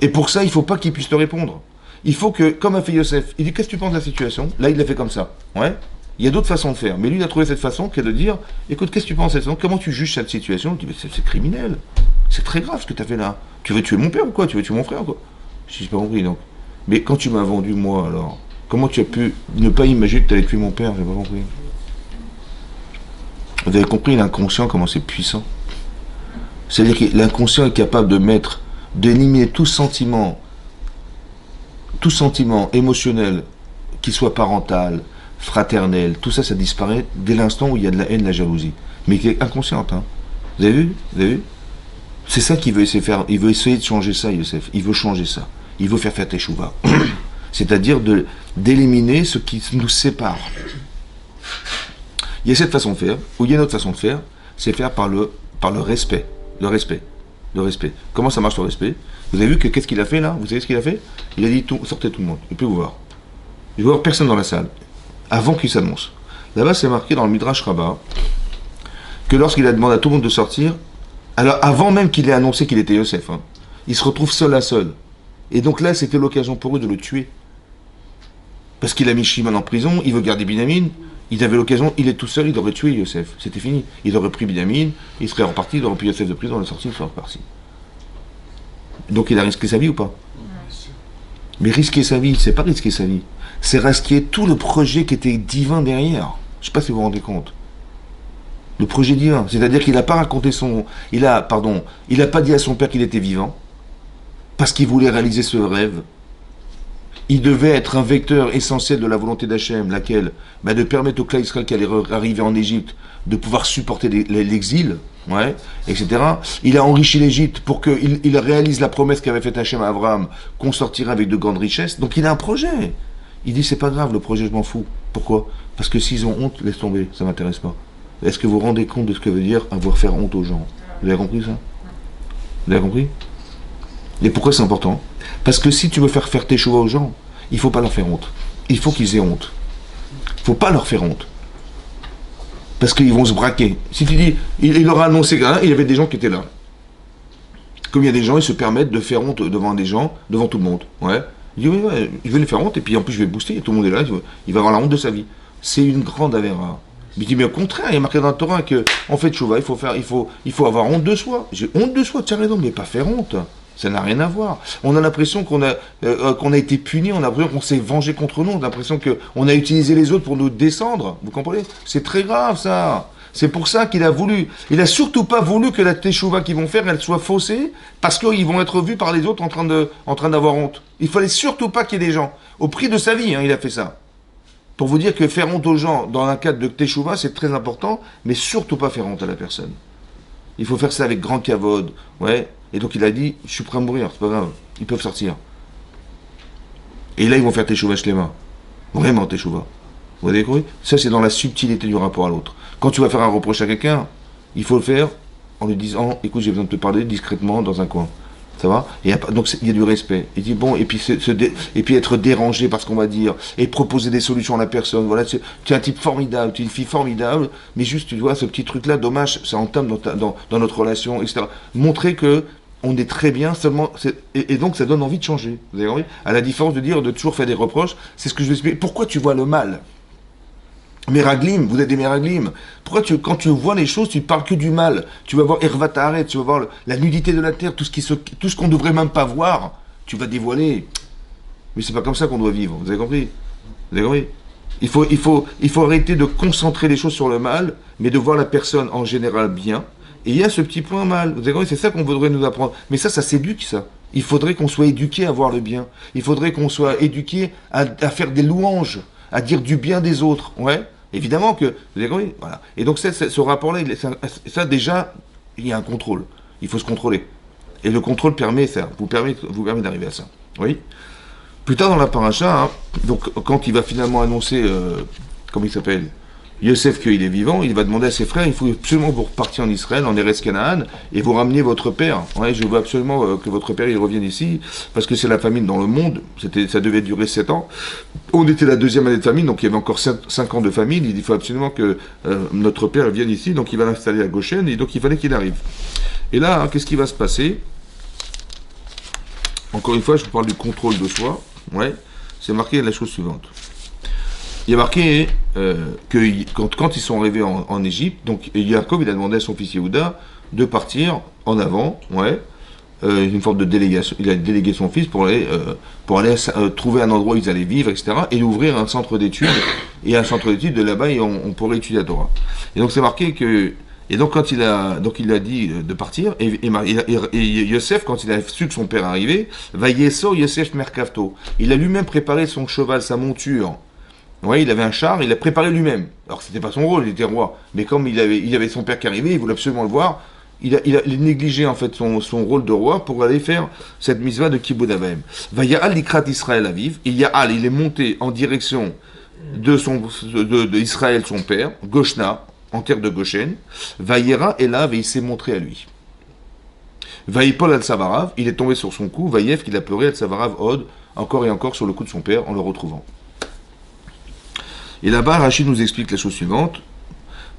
Et pour ça, il faut pas qu'ils puissent te répondre. Il faut que, comme a fait Yosef, il dit qu'est-ce que tu penses de la situation? Là, il l'a fait comme ça. Ouais. Il y a d'autres façons de faire. Mais lui, il a trouvé cette façon qui est de dire écoute, qu'est-ce que tu penses de cette situation? Comment tu juges cette situation? Il dit c'est criminel. C'est très grave ce que tu as fait là. Tu veux tuer mon père ou quoi? Tu veux tuer mon frère ou quoi? Je n'ai pas compris donc. Mais quand tu m'as vendu, moi, alors. Comment tu as pu ne pas imaginer que tu allais tuer mon père? J'ai pas compris. Vous avez compris l'inconscient, comment c'est puissant? C'est-à-dire que l'inconscient est capable d'éliminer tout sentiment émotionnel, qu'il soit parental, fraternel, tout ça, ça disparaît dès l'instant où il y a de la haine, de la jalousie. Mais qui est inconsciente, hein. Vous avez vu? Vous avez vu? C'est ça qu'il veut essayer de faire. Il veut essayer de changer ça, Yosef. Il veut changer ça. Il veut faire teshuva. C'est-à-dire d'éliminer ce qui nous sépare. Il y a cette façon de faire, ou il y a une autre façon de faire, c'est faire par le respect. Le respect. Le respect. Comment ça marche le respect? Vous avez vu que qu'est-ce qu'il a fait là? Vous savez ce qu'il a fait? Il a dit sortez tout le monde, il peut vous voir. Il ne veut voir personne dans la salle, avant qu'il s'annonce. Là-bas, c'est marqué dans le Midrash Rabbah que lorsqu'il a demandé à tout le monde de sortir, alors avant même qu'il ait annoncé qu'il était Yosef, hein, il se retrouve seul à seul. Et donc là, c'était l'occasion pour eux de le tuer. Parce qu'il a mis Shimon en prison, il veut garder Binyamin, il avait l'occasion, il est tout seul, il aurait tué Yosef. C'était fini. Il aurait pris Binyamin, il serait reparti, il aurait pris Yosef de prison, il est sorti, il serait reparti. Donc il a risqué sa vie ou pas? Mais risquer sa vie, c'est pas risquer sa vie. C'est risquer tout le projet qui était divin derrière. Je sais pas si vous vous rendez compte. Le projet divin. C'est-à-dire qu'il n'a pas raconté il a pas dit à son père qu'il était vivant, parce qu'il voulait réaliser ce rêve. Il devait être un vecteur essentiel de la volonté d'Hachem, laquelle? De permettre au clan Israël qui allait arriver en Égypte de pouvoir supporter l'exil, ouais, etc. Il a enrichi l'Égypte pour qu'il réalise la promesse qu'avait faite Hachem à Abraham, qu'on sortirait avec de grandes richesses. Donc il a un projet. Il dit c'est pas grave, le projet je m'en fous. Pourquoi? Parce que s'ils ont honte, laisse tomber, ça m'intéresse pas. Est-ce que vous vous rendez compte de ce que veut dire avoir faire honte aux gens? Vous avez compris ça? Vous avez compris? Et pourquoi c'est important? Parce que si tu veux faire tes choix aux gens, il ne faut pas leur faire honte. Il faut qu'ils aient honte. Il ne faut pas leur faire honte. Parce qu'ils vont se braquer. Si tu dis, il leur a annoncé qu'il y avait des gens qui étaient là. Comme il y a des gens, ils se permettent de faire honte devant des gens, devant tout le monde. Ouais. Il dit, ouais, je vais les faire honte, et puis en plus je vais booster, et tout le monde est là, il va avoir la honte de sa vie. C'est une grande avéra. Mais il dit, mais au contraire, il y a marqué dans le Torah qu'en fait, Tchouva, il faut avoir honte de soi. J'ai honte de soi, tu as raison, mais pas faire honte. Ça n'a rien à voir. On a l'impression qu'on a été puni, on a l'impression qu'on s'est vengé contre nous, on a l'impression qu'on a utilisé les autres pour nous descendre. Vous comprenez? C'est très grave ça. C'est pour ça qu'il a voulu. Il a surtout pas voulu que la teshuva qu'ils vont faire, elle soit faussée, parce qu'ils vont être vus par les autres en train d'avoir honte. Il fallait surtout pas qu'il y ait des gens. Au prix de sa vie, hein, il a fait ça. Pour vous dire que faire honte aux gens dans un cadre de teshuva, c'est très important, mais surtout pas faire honte à la personne. Il faut faire ça avec grand kavod, ouais. Et donc il a dit, je suis prêt à mourir, c'est pas grave, ils peuvent sortir. Et là ils vont faire teshuva shlema. Vraiment teshuva. Vous avez compris? Ça c'est dans la subtilité du rapport à l'autre. Quand tu vas faire un reproche à quelqu'un, il faut le faire en lui disant, écoute, j'ai besoin de te parler discrètement dans un coin. Ça va? Donc il y a du respect. Il dit bon, et puis être dérangé par ce qu'on va dire, et proposer des solutions à la personne. Voilà, tu es un type formidable, tu es une fille formidable, mais juste, tu vois, ce petit truc-là, dommage, ça entame dans notre relation, etc. Montrer que on est très bien, seulement, et donc ça donne envie de changer. Vous avez compris? À la différence de toujours faire des reproches, c'est ce que je vais expliquer. Pourquoi tu vois le mal? Meraglim, vous êtes des Meraglim. Pourquoi quand tu vois les choses, tu ne parles que du mal? Tu vas voir Hervat Haaretz, tu vas voir la nudité de la terre, tout ce qu'on ne devrait même pas voir, tu vas dévoiler. Mais c'est pas comme ça qu'on doit vivre, vous avez compris? Vous avez compris? Il faut arrêter de concentrer les choses sur le mal, mais de voir la personne en général bien. Et il y a ce petit point mal. Vous avez compris? C'est ça qu'on voudrait nous apprendre. Mais ça s'éduque, ça. Il faudrait qu'on soit éduqué à voir le bien. Il faudrait qu'on soit éduqué à faire des louanges, à dire du bien des autres. Ouais. Évidemment que, vous avez compris? Voilà. Et donc ce rapport-là, ça déjà, il y a un contrôle. Il faut se contrôler. Et le contrôle vous permet d'arriver à ça. Oui. Plus tard dans la paracha, hein, donc quand il va finalement annoncer, comment il s'appelle, Yosef qu'il est vivant, il va demander à ses frères, il faut absolument vous repartir en Israël, en Eretz Canaan, et vous ramener votre père. Ouais, je veux absolument que votre père il revienne ici, parce que c'est la famine dans le monde. Ça devait durer 7 ans. On était la deuxième année de famine, donc il y avait encore 5 ans de famine. Il dit, il faut absolument que notre père vienne ici, donc il va l'installer à Goshen, et donc il fallait qu'il arrive. Et là, hein, qu'est-ce qui va se passer? Encore une fois, je vous parle du contrôle de soi. Ouais, c'est marqué la chose suivante. Il y a marqué que quand ils sont arrivés en Égypte, donc Yaakov il a demandé à son fils Yehuda de partir en avant, ouais, une forme de délégation. Il a délégué son fils pour aller trouver un endroit où ils allaient vivre, etc., et ouvrir un centre d'études. Et un centre d'études de là-bas, et on pourrait étudier la Torah. Et donc c'est marqué que et donc quand il a dit de partir, et Yosef, quand il a su que son père arrivait, va Yeso Yosef Merkavto. Il a lui-même préparé son cheval, sa monture. Ouais, il avait un char, il l'a préparé lui-même. Alors c'était pas son rôle, il était roi. Mais comme il avait son père qui arrivait, il voulait absolument le voir. Il a négligé en fait son rôle de roi pour aller faire cette mitzvah de Kibud Avaim. Va Ya'al Likrat Israël Aviv. Il est monté en direction de Israël son père, Goshna, en terre de Goshen. Vaïra Elav, et il s'est montré à lui. Vaïpol al-Savarav, il est tombé sur son cou. Vaïev, qu'il a pleuré al-Savarav Od, encore et encore sur le cou de son père en le retrouvant. Et là-bas, Rachid nous explique la chose suivante,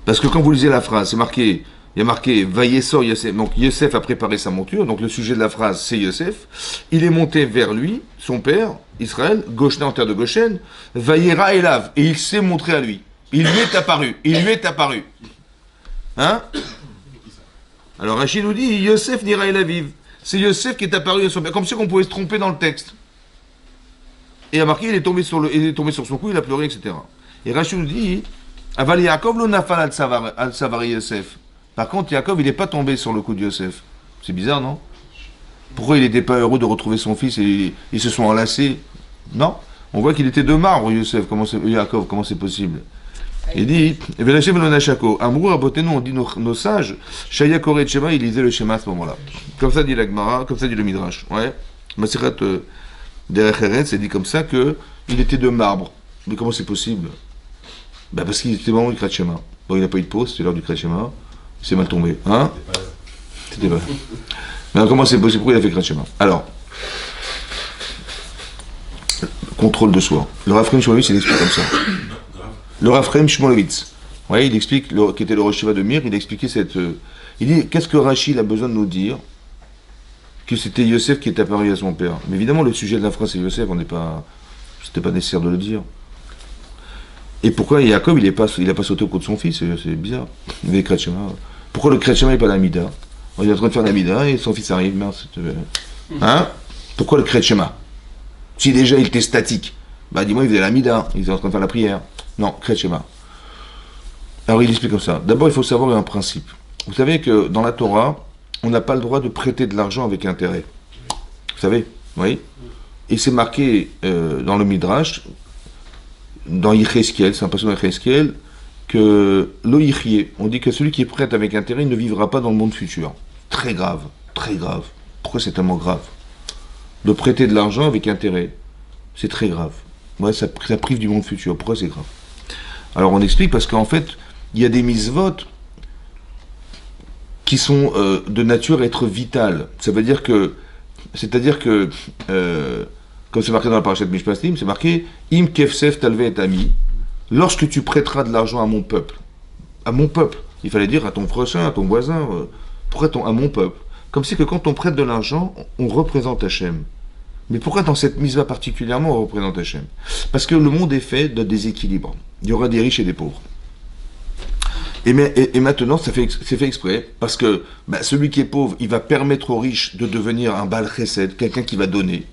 parce que quand vous lisez la phrase, il y a marqué Vaïessor Yosef, donc Yosef a préparé sa monture, donc le sujet de la phrase c'est Yosef, il est monté vers lui, son père, Israël, Goshna en terre de Goshen, Vaïera Elav, et il s'est montré à lui. Il lui est apparu. Hein? Alors Rachid nous dit, Yosef n'ira Elaviv. C'est Yosef qui est apparu à son père, comme si on pouvait se tromper dans le texte. Et il a marqué, il est tombé sur son cou, il a pleuré, etc. Et Rachid nous dit, Aval Yaakov lo nafal al savari Yosef. Par contre, Yaakov, il n'est pas tombé sur le coup de Yosef. C'est bizarre, non? Pourquoi il n'était pas heureux de retrouver son fils et ils se sont enlacés? Non? On voit qu'il était de marbre, Yaakov, comment c'est possible? Il dit, Amrou Rabotenu, on dit nos sages, Shaya Koret Shema, il lisait le schéma à ce moment-là. Comme ça dit la Gemara, comme ça dit le Midrash. Ouais. Masirat Derech Eretz, c'est dit comme ça qu'il était de marbre. Mais comment c'est possible? Bah parce qu'il était vraiment du Kriyat Shema. Bon, il n'a pas eu de pause, c'était l'heure du Kriyat Shema. Il s'est mal tombé. Hein? C'était pas. Mais alors, comment c'est possible? Pourquoi il a fait Kriyat Shema? Alors, contrôle de soi. Le Rav Chaim Shmulevitz, il explique comme ça. Le Rav Chaim Shmulevitz, ouais, il explique, qui était le Rosh Yeshiva de Mir, il a expliqué il dit, qu'est-ce que Rachid a besoin de nous dire? Que c'était Yosef qui est apparu à son père. Mais évidemment, le sujet de la phrase, c'est Yosef, c'était pas nécessaire de le dire. Et pourquoi Yaakov, il a pas sauté au cou de son fils? C'est bizarre. Il avait Kriyat Shema. Pourquoi le Kriyat Shema n'est pas l'Amida? Il est en train de faire l'Amida et son fils arrive. Merde, hein? Pourquoi le Kriyat Shema? Si déjà il était statique, bah dis-moi, il faisait l'Amida, il était en train de faire la prière. Non, Kriyat Shema. Alors il explique comme ça. D'abord, il faut savoir un principe. Vous savez que dans la Torah, on n'a pas le droit de prêter de l'argent avec intérêt. Vous savez? Oui. Et c'est marqué dans le Midrash, dans Yecheskel, c'est un passage dans Yecheskel, que l'oïchier, on dit que celui qui prête avec intérêt ne vivra pas dans le monde futur. Très grave, très grave. Pourquoi c'est tellement grave? De prêter de l'argent avec intérêt, c'est très grave. Ouais, ça prive du monde futur. Pourquoi c'est grave? Alors on explique parce qu'en fait, il y a des mitzvot qui sont de nature à être vitales. C'est-à-dire que, comme c'est marqué dans la parashat Mishpatim, c'est marqué Im kefsef talve et ami. Lorsque tu prêteras de l'argent à mon peuple, il fallait dire à ton prochain, à ton voisin, à mon peuple. Comme si que quand on prête de l'argent, on représente Hachem. Mais pourquoi dans cette mise-va particulièrement on représente Hachem? Parce que le monde est fait de déséquilibre. Il y aura des riches et des pauvres. Et maintenant, c'est fait exprès, parce que celui qui est pauvre, il va permettre aux riches de devenir un Baal Chesed, quelqu'un qui va donner.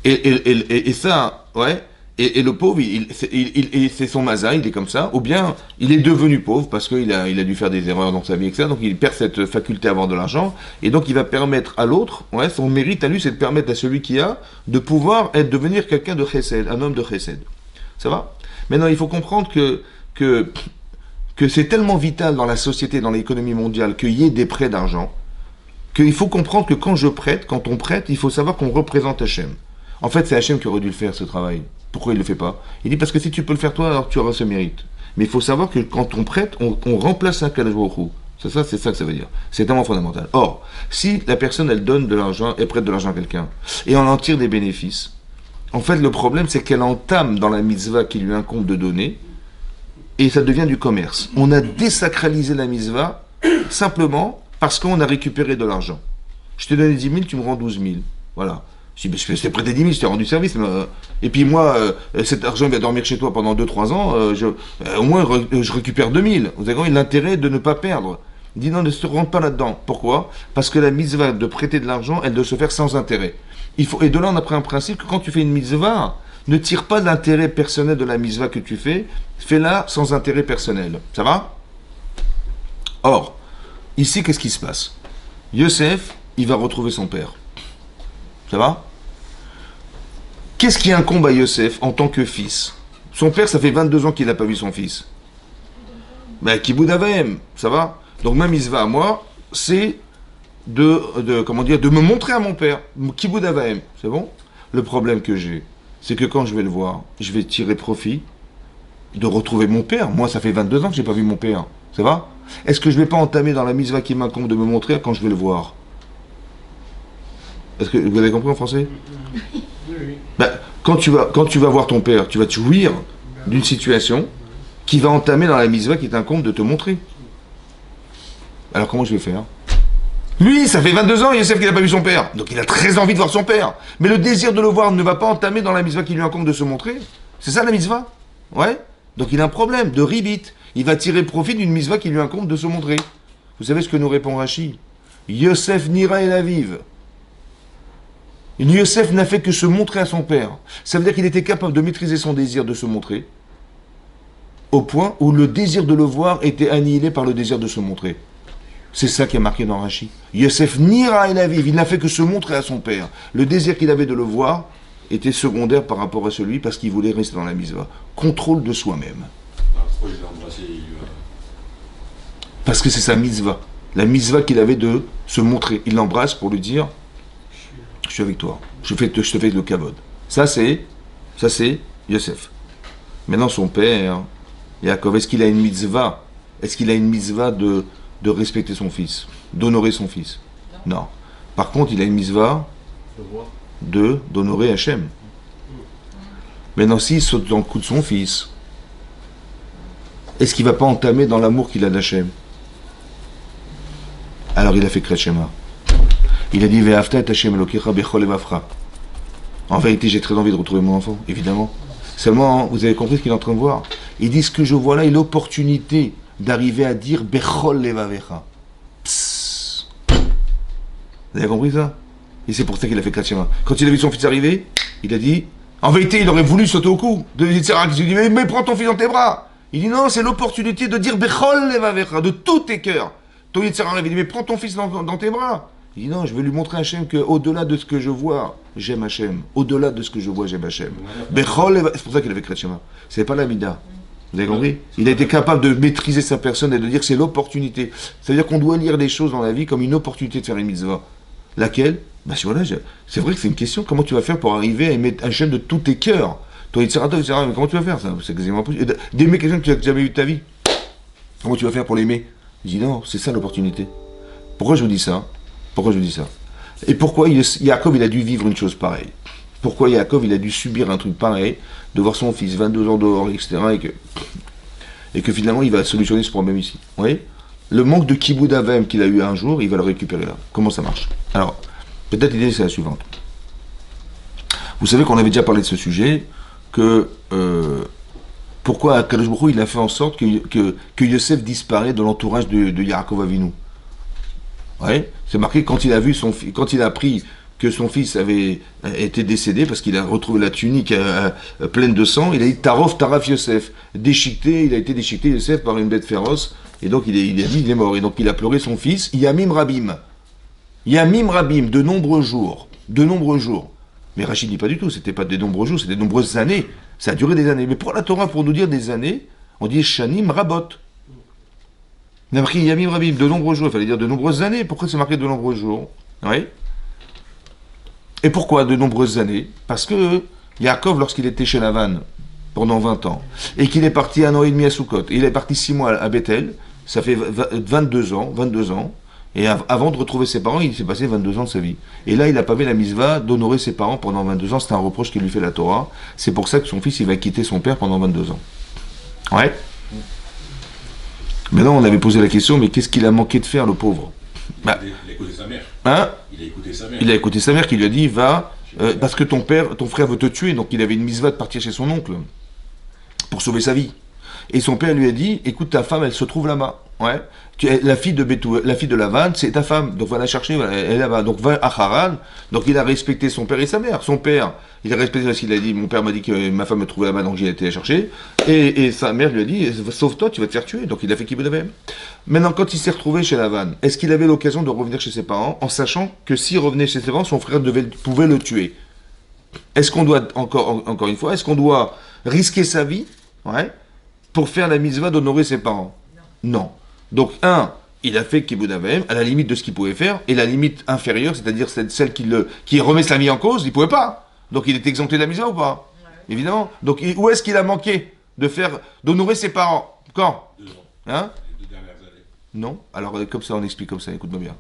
Et ça, ouais. Et le pauvre, c'est son mazin, il est comme ça. Ou bien, il est devenu pauvre parce qu'il a dû faire des erreurs dans sa vie, etc. Donc il perd cette faculté à avoir de l'argent. Et donc il va permettre à l'autre, ouais, son mérite à lui, c'est de permettre à celui qui a de pouvoir devenir quelqu'un de Chesed, un homme de Chesed. Ça va? Maintenant, il faut comprendre que c'est tellement vital dans la société, dans l'économie mondiale, qu'il y ait des prêts d'argent, qu'il faut comprendre que quand on prête, il faut savoir qu'on représente Hachem. En fait, c'est Hachem qui aurait dû le faire, ce travail. Pourquoi il ne le fait pas? Il dit parce que si tu peux le faire toi, alors tu auras ce mérite. Mais il faut savoir que quand on prête, on remplace un Kadosh Baruch Hu. C'est ça que ça veut dire. C'est tellement fondamental. Or, si la personne, elle donne de l'argent, elle prête de l'argent à quelqu'un, et on en tire des bénéfices, en fait, le problème, c'est qu'elle entame dans la mitzvah qui lui incombe de donner, et ça devient du commerce. On a désacralisé la mitzvah simplement parce qu'on a récupéré de l'argent. Je t'ai donné 10 000, tu me rends 12 000. Voilà. Je dis, je t'ai prêté 10 000, je t'ai rendu service. Et puis moi, cet argent va dormir chez toi pendant 2-3 ans, au moins je récupère 2 000. Vous avez compris l'intérêt de ne pas perdre. Il dit non, ne se rentre pas là-dedans. Pourquoi? Parce que la mitzvah de prêter de l'argent, elle doit se faire sans intérêt. Et de là, on a pris un principe que quand tu fais une mitzvah, ne tire pas l'intérêt personnel de la mitzvah que tu fais, fais-la sans intérêt personnel. Ça va? Or, ici, qu'est-ce qui se passe? Yosef, il va retrouver son père. Ça va? Qu'est-ce qui incombe à Yosef en tant que fils? Son père, ça fait 22 ans qu'il n'a pas vu son fils. Kibboud Avaim, ça va? Donc ma mitzvah à moi, c'est de me montrer à mon père. Kibboud Avaim, c'est bon? Le problème que j'ai, c'est que quand je vais le voir, je vais tirer profit de retrouver mon père. Moi, ça fait 22 ans que je n'ai pas vu mon père. Ça va? Est-ce que je ne vais pas entamer dans la mitzvah qui m'incombe de me montrer quand je vais le voir? Est-ce que vous avez compris en français? Oui. Quand tu vas voir ton père, tu vas te jouir d'une situation qui va entamer dans la mitzvah qui t'incombe de te montrer. Alors comment je vais faire? Lui, ça fait 22 ans, Yosef, qu'il n'a pas vu son père. Donc il a très envie de voir son père. Mais le désir de le voir ne va pas entamer dans la mitzvah qui lui incombe de se montrer. C'est ça la mitzvah? Ouais. Donc il a un problème de ribit. Il va tirer profit d'une mitzvah qui lui incombe de se montrer. Vous savez ce que nous répond Rashi? Yosef Nira El Aviv. Yosef n'a fait que se montrer à son père. Ça veut dire qu'il était capable de maîtriser son désir de se montrer, au point où le désir de le voir était annihilé par le désir de se montrer. C'est ça qui est marqué dans Rashi. Yosef Nira El Aviv, il n'a fait que se montrer à son père. Le désir qu'il avait de le voir était secondaire par rapport à celui parce qu'il voulait rester dans la mitzvah. Contrôle de soi-même. Parce que c'est sa mitzvah. La mitzvah qu'il avait de se montrer. Il l'embrasse pour lui dire: je suis avec toi, je te fais le kavod. Ça c'est Yosef. Maintenant son père, Yaakov, est-ce qu'il a une mitzvah? Est-ce qu'il a une mitzvah de respecter son fils, d'honorer son fils? Non. Par contre, il a une mitzvah d'honorer Hachem. Maintenant, s'il saute dans le cou de son fils, est-ce qu'il ne va pas entamer dans l'amour qu'il a d'Hachem? Alors il a fait Kriyat Shema. Il a dit Ve'afta et Hashem Elokecha bechol levavcha. En vérité, j'ai très envie de retrouver mon enfant, évidemment. Seulement, vous avez compris ce qu'il est en train de voir. Il dit: ce que je vois là est l'opportunité d'arriver à dire bechol levavecha. Psst. Vous avez compris ça? Et c'est pour ça qu'il a fait Kriyat Shema. Quand il a vu son fils arriver, il a dit, en vérité, il aurait voulu sauter au cou de Yitzhak. Il lui dit: mais prends ton fils dans tes bras. Il dit: non, c'est l'opportunité de dire bechol levavecha, de tous tes cœurs. Ton Yitzhak arrive, il dit: mais prends ton fils dans tes bras. Il dit: non, je vais lui montrer à Hachem qu'au-delà de ce que je vois, j'aime Hachem. Au-delà de ce que je vois, j'aime Hachem. C'est pour ça qu'il avait Kriyat Shema. C'est pas la mida. Vous avez compris? Il a été capable de maîtriser sa personne et de dire que c'est l'opportunité. C'est-à-dire qu'on doit lire les choses dans la vie comme une opportunité de faire une mitzvah. Laquelle? Voilà, c'est vrai que c'est une question. Comment tu vas faire pour arriver à aimer Hachem de tous tes cœurs? Toi, mais comment tu vas faire ça? C'est quasiment impossible. D'aimer quelqu'un que tu n'as jamais vu de ta vie. Comment tu vas faire pour l'aimer? Il dit: non, c'est ça l'opportunité. Pourquoi je vous dis ça? Et pourquoi Yaakov, il a dû vivre une chose pareille? Pourquoi Yaakov, il a dû subir un truc pareil, de voir son fils 22 ans dehors, etc., et que finalement, il va solutionner ce problème ici. Vous voyez? Le manque de Kibboud Avem qu'il a eu un jour, il va le récupérer là. Comment ça marche? Alors, peut-être l'idée, c'est la suivante. Vous savez qu'on avait déjà parlé de ce sujet, que pourquoi Akadosh Baruch Hu, il a fait en sorte que Yosef disparaît de l'entourage de Yaakov Avinu. Ouais, c'est marqué quand il a vu quand il a appris que son fils avait été décédé parce qu'il a retrouvé la tunique pleine de sang, il a dit Tarov Taraf Yosef, déchiqueté, il a été déchiqueté Yosef par une bête féroce, et donc il est mort, et donc il a pleuré son fils, Yamim Rabim, de nombreux jours, Mais Rachid dit pas du tout, c'était pas des nombreux jours, c'était de nombreuses années, ça a duré des années. Mais pour la Torah, pour nous dire des années, on dit Shanim Rabot. On a marqué Yamim Rabim, de nombreux jours, il fallait dire de nombreuses années. Pourquoi c'est marqué de nombreux jours? Oui. Et pourquoi de nombreuses années? Parce que Yaakov, lorsqu'il était chez Lavan, pendant 20 ans, et qu'il est parti 1 an et demi à Sukkot, et il est parti 6 mois à Bethel, ça fait 22 ans, et avant de retrouver ses parents, il s'est passé 22 ans de sa vie. Et là, il n'a pas fait la mitzvah d'honorer ses parents pendant 22 ans, c'est un reproche qu'il lui fait la Torah, c'est pour ça que son fils, il va quitter son père pendant 22 ans. Ouais. Maintenant, on avait posé la question, mais qu'est-ce qu'il a manqué de faire, le pauvre?
Il a écouté sa mère.
Hein?
Il a écouté sa mère.
Il a écouté sa mère qui lui a dit, va, parce que ton frère veut te tuer, donc il avait une mitzvah de partir chez son oncle, pour sauver sa vie. Et son père lui a dit, écoute, ta femme, elle se trouve là-bas. Ouais. La fille de Lavan, c'est ta femme, donc va la chercher, elle est là-bas. Donc va à Haran. Donc il a respecté son père et sa mère. Son père, il a respecté parce qu'il a dit, mon père m'a dit que ma femme me trouvait là-bas, donc j'ai été la chercher. Et sa mère lui a dit, sauve-toi, tu vas te faire tuer. Donc il a fait Kibbutz Avim. Maintenant, quand il s'est retrouvé chez Lavan, est-ce qu'il avait l'occasion de revenir chez ses parents, en sachant que s'il revenait chez ses parents, son frère pouvait le tuer? Est-ce qu'on doit, encore une fois, est-ce qu'on doit risquer sa vie, ouais, pour faire la mitzvah d'honorer ses parents? Non. Donc, il a fait Kibbutz Avim à la limite de ce qu'il pouvait faire, et la limite inférieure, c'est-à-dire celle qui remet sa vie en cause, il ne pouvait pas. Donc, il est exempté de la mitzvah ou pas? Ouais. Évidemment. Donc, où est-ce qu'il a manqué d'honorer ses parents? Quand?
2 ans.
Hein?
Les 2 dernières années.
Non. Alors, comme ça, on explique comme ça, écoute-moi bien.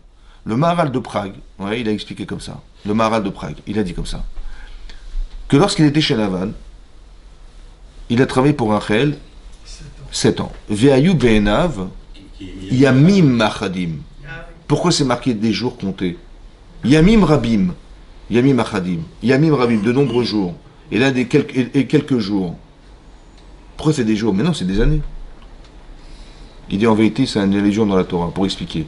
Le Maharal de Prague, ouais, il a expliqué comme ça. Le Maharal de Prague, il a dit comme ça. Que lorsqu'il était chez Lavan, il a travaillé pour Rachel 7 ans. Ve'ayu be'enav Yamim Machadim. Pourquoi c'est marqué des jours comptés? Yamim Rabim. Yamim Machadim. Yamim Rabim, de nombreux jours. Et là, quelques jours. Pourquoi c'est des jours? Mais non, c'est des années. Il dit en vérité, c'est une allusion dans la Torah, pour expliquer.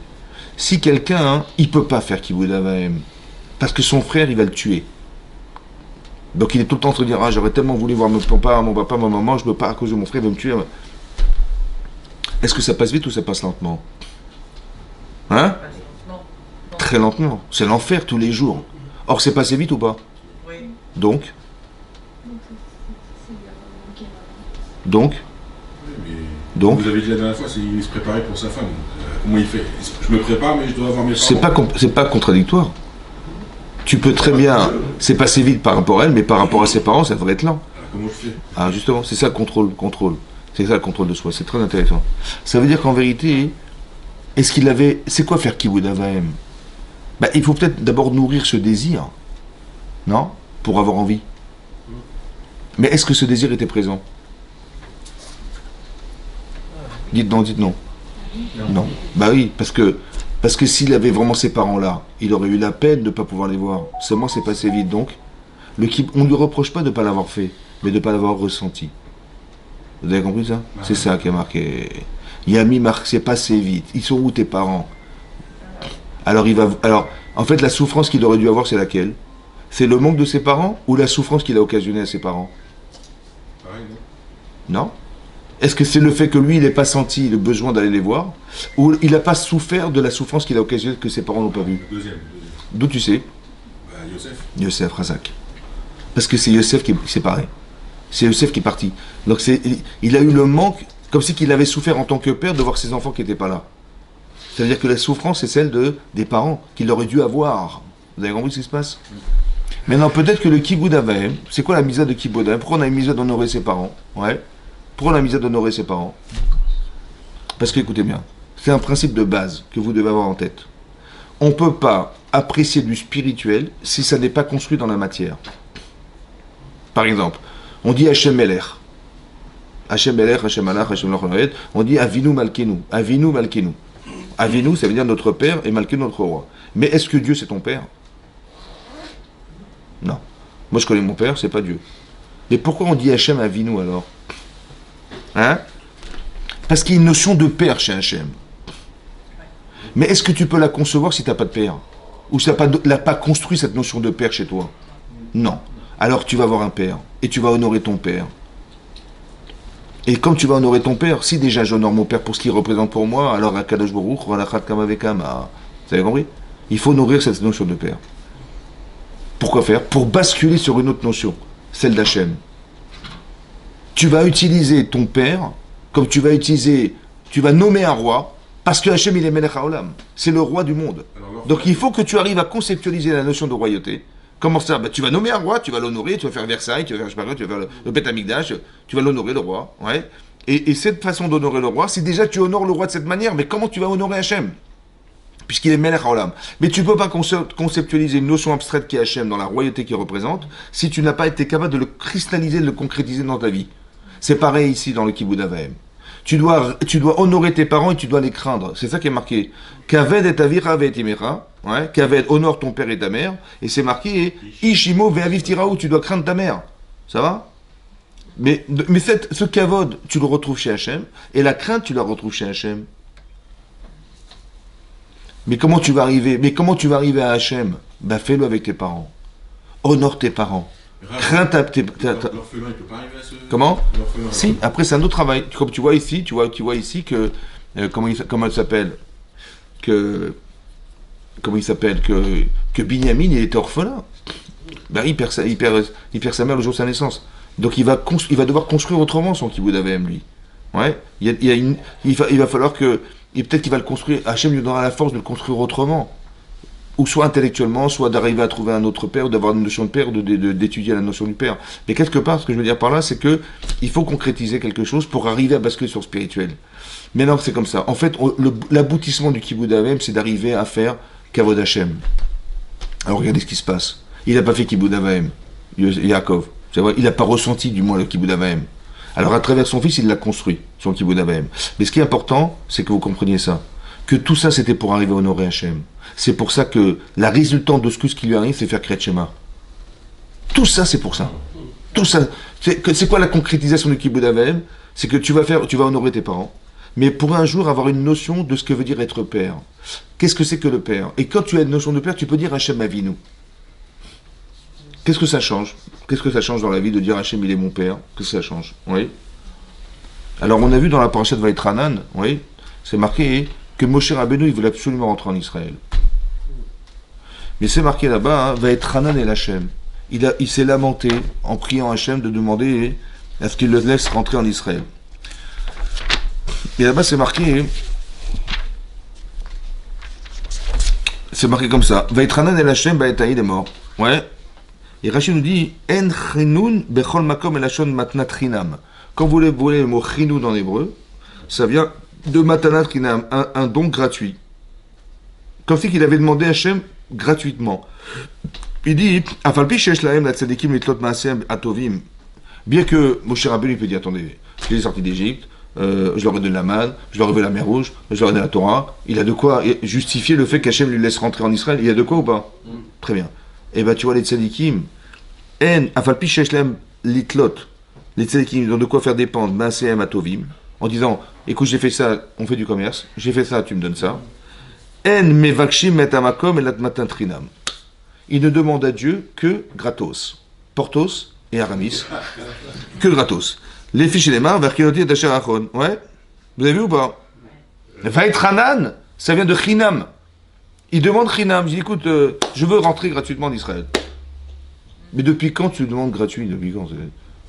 Si quelqu'un, il ne peut pas faire Kibbutz Avim, parce que son frère, il va le tuer. Donc il est tout le temps en train de dire, j'aurais tellement voulu voir mon papa, ma maman, je ne peux pas à cause de mon frère, il va me tuer. Est-ce que ça passe vite ou ça passe lentement? Hein?
Non.
Très lentement. C'est l'enfer tous les jours. Or, c'est passé vite ou pas?
Oui.
Donc,
Vous avez dit la dernière fois, il se préparait pour sa femme. Comment il fait? Je me prépare, mais je dois avoir mes parents.
c'est pas contradictoire. Tu peux très bien... C'est passé vite par rapport à elle, mais par rapport à ses parents, ça devrait être lent.
Alors, comment je fais?
Ah, justement, c'est ça le contrôle. C'est ça le contrôle de soi, c'est très intéressant. Ça veut dire qu'en vérité, est-ce qu'il avait... C'est quoi faire Kibbutz Avim? Il faut peut-être d'abord nourrir ce désir, non? Pour avoir envie. Mais est-ce que ce désir était présent? Dites non. Non. Bah oui, parce que s'il avait vraiment ces parents-là, il aurait eu la peine de ne pas pouvoir les voir. Seulement, c'est passé vite. Donc, on ne lui reproche pas de ne pas l'avoir fait, mais de ne pas l'avoir ressenti. Vous avez compris ça? C'est ça qui est marqué. Yami marque, c'est passé vite. Ils sont où tes parents? Alors, en fait, la souffrance qu'il aurait dû avoir, c'est laquelle? C'est le manque de ses parents ou la souffrance qu'il a occasionnée à ses parents?
Pareil,
non? Est-ce que c'est le fait que lui, il n'ait pas senti le besoin d'aller les voir, ou il n'a pas souffert de la souffrance qu'il a occasionnée que ses parents n'ont pas vue?
Le deuxième.
D'où tu sais? Yosef Razak. Parce que c'est Yosef qui est séparé. C'est Yosef qui est parti. Donc il a eu le manque, comme si qu'il avait souffert en tant que père de voir ses enfants qui n'étaient pas là. C'est-à-dire que la souffrance, c'est celle des parents qu'il aurait dû avoir. Vous avez compris ce qui se passe? Maintenant, peut-être que le Kibbutz Avim, c'est quoi la mitzvah de Kibbutz Avim? Pourquoi on a une mitzvah d'honorer ses parents? Ouais. Pourquoi on a mitzvah d'honorer ses parents? Parce que, écoutez bien, c'est un principe de base que vous devez avoir en tête. On ne peut pas apprécier du spirituel si ça n'est pas construit dans la matière. Par exemple, on dit Hachem Melech. Hachem Melech, Hachem Alach, Hachem Lochonet. On dit Avinu Malkenu. Avinu Malkenu. Avinu, ça veut dire notre père et Malkenu notre roi. Mais est-ce que Dieu c'est ton père? Non. Moi, je connais mon père, c'est pas Dieu. Mais pourquoi on dit Hachem Avinu alors? Hein? Parce qu'il y a une notion de père chez Hachem. Mais est-ce que tu peux la concevoir si tu n'as pas de père? Ou si tu n'as pas construit cette notion de père chez toi? Non. Alors tu vas avoir un père. Et tu vas honorer ton père. Et comme tu vas honorer ton père, si déjà j'honore mon père pour ce qu'il représente pour moi, alors Akadosh Baruch Hu, Valachat Kamavekama. Vous avez compris? Il faut nourrir cette notion de père. Pourquoi faire? Pour basculer sur une autre notion, celle d'Hachem. Tu vas utiliser ton père comme tu vas nommer un roi, parce que Hachem il est Melech HaOlam. C'est le roi du monde. Donc il faut que tu arrives à conceptualiser la notion de royauté. Comment ça? Tu vas nommer un roi, tu vas l'honorer, tu vas faire Versailles, tu vas faire, je sais pas quoi, tu vas faire le Beth Amikdash, tu vas l'honorer le roi. Ouais. Et cette façon d'honorer le roi, c'est déjà tu honores le roi de cette manière, mais comment tu vas honorer Hachem? Puisqu'il est Melech HaOlam. Mais tu ne peux pas conceptualiser une notion abstraite qui est Hachem dans la royauté qu'il représente, si tu n'as pas été capable de le cristalliser, de le concrétiser dans ta vie. C'est pareil ici dans le Kibbout Avaim. Tu dois honorer tes parents et tu dois les craindre. C'est ça qui est marqué. Kaved et avira ve timera. Ouais. Kaved, honore ton père et ta mère. Et c'est marqué Ishimo ve aviv tiraou. Tu dois craindre ta mère. Ça va? Mais ce kavod, tu le retrouves chez Hachem. Et la crainte, tu la retrouves chez Hachem. Mais comment tu vas arriver à Hachem? Ben fais-le avec tes parents. Honore tes parents. Crains
l'orphelin, il peut pas arriver à ce...
Comment? Si, après c'est un autre travail. Comme tu vois ici, tu vois ici que comment il s'appelle que Binyamin il était orphelin. Ben, il perd sa mère le jour de sa naissance. Donc il va devoir construire autrement son Kibbout Avaim lui. Ouais. Il va falloir que peut-être qu'il va le construire. Hachem lui donnera la force de le construire autrement. Ou soit intellectuellement, soit d'arriver à trouver un autre père, d'avoir une notion de père, d'étudier la notion du père. Mais quelque part, ce que je veux dire par là, c'est que il faut concrétiser quelque chose pour arriver à basculer sur le spirituel. Mais non, c'est comme ça. En fait, l'aboutissement du Kibbout Avaim, c'est d'arriver à faire Kavod Hashem. Alors regardez ce qui se passe. Il n'a pas fait Kibbout Avaim, Yaakov. C'est vrai, il n'a pas ressenti du moins le Kibbout Avaim. Alors à travers son fils, il l'a construit, son Kibbout Avaim. Mais ce qui est important, c'est que vous compreniez ça. Que tout ça, c'était pour arriver à honorer Hachem. C'est pour ça que la résultante de ce qui lui arrive, c'est faire Kriyat Shema. Tout ça, c'est pour ça. Tout ça. C'est quoi la concrétisation du Kibbout Avaim? C'est que tu vas honorer tes parents, mais pour un jour avoir une notion de ce que veut dire être père. Qu'est-ce que c'est que le père? Et quand tu as une notion de père, tu peux dire Hachem Avinu. Qu'est-ce que ça change? Qu'est-ce que ça change dans la vie de dire Hachem, il est mon père? Qu'est-ce que ça change? Oui. Alors, on a vu dans la parasha de Vaïtranan, oui, c'est marqué que Moshe Rabbeinu, il voulait absolument rentrer en Israël. Mais c'est marqué là-bas, hein, Vaïtranan et Hachem. Il s'est lamenté en priant Hachem de demander à ce qu'il le laisse rentrer en Israël. Et là-bas, c'est marqué comme ça. Vaïtranan et Hachem, Baetaïd est mort. Ouais. Et Rachid nous dit En chinun bechol makom elashon matnat chinam. Quand vous voulez le mot chinoun en hébreu, ça vient de matanat chinam, un don gratuit. Comme si qu'il avait demandé à Hachem gratuitement. Il dit Afalpi shesh lahem la tzadikim litlot maasem atovim. Bien que Moshe Rabbeinu peut dire attendez, je les ai sortis d'Égypte, je leur ai donné la manne, je leur ai donné la mer rouge, je leur ai donné la Torah. Il a de quoi justifier le fait qu'Hachem lui laisse rentrer en Israël. Il y a de quoi ou pas? Très bien. Et bien tu vois les tzadikim, afalpi shesh lahem litlot. Les tzadikim, ils ont de quoi faire dépendre maasem atovim, en disant écoute, j'ai fait ça, on fait du commerce, j'ai fait ça, tu me donnes ça. En mevakshim metamakom elat matan trinam. Il ne demande à Dieu que gratos. Portos et Aramis. Que gratos. Les fiches et les mains, verkinoti et dacharachon. Ouais. Vous avez vu ou pas? Vaïtranan, ça vient de chinam. Il demande chinam. Il dit écoute, je veux rentrer gratuitement en Israël. Mais depuis quand tu demandes gratuit? Depuis quand?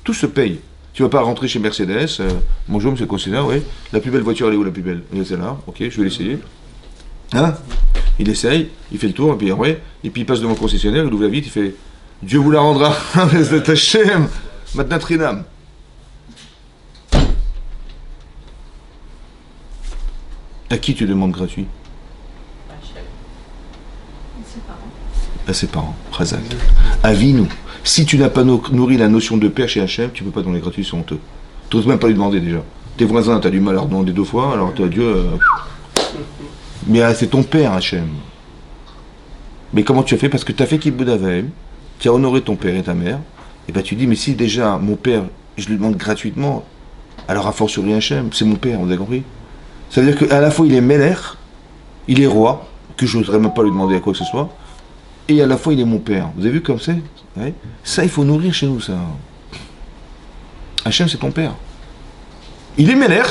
Tout se paye. Tu vas pas rentrer chez Mercedes. Bonjour, monsieur le concessionnaire, oui. La plus belle voiture, elle est où la plus belle? Elle est celle-là. Ok, je vais l'essayer. Hein? Il essaye, il fait le tour, et puis il passe devant le concessionnaire, il ouvre la vitre, il fait Dieu vous la rendra, c'est Hachem, maintenant Trinam. À qui tu demandes gratuit? À ses parents, Chazak. Avinu. Si tu n'as pas nourri la notion de père chez Hachem, tu ne peux pas donner gratuit, c'est honteux. Tu n'oses même pas lui demander déjà. Tes voisins, tu as du mal à leur demander 2 fois, alors toi, Dieu. Mais c'est ton père, Hachem. Mais comment tu as fait? Parce que tu as fait Kibbout Avaim, tu as honoré ton père et ta mère, et ben tu dis, mais si déjà mon père, je lui demande gratuitement, alors à fortiori Hachem, c'est mon père, vous avez compris? Ça veut dire qu'à la fois il est Melech, il est roi, que je n'oserais même pas lui demander à quoi que ce soit, et à la fois il est mon père. Vous avez vu comme c'est? Ouais. Ça, il faut nourrir chez nous, ça. Hachem, c'est ton père. Il est Melech,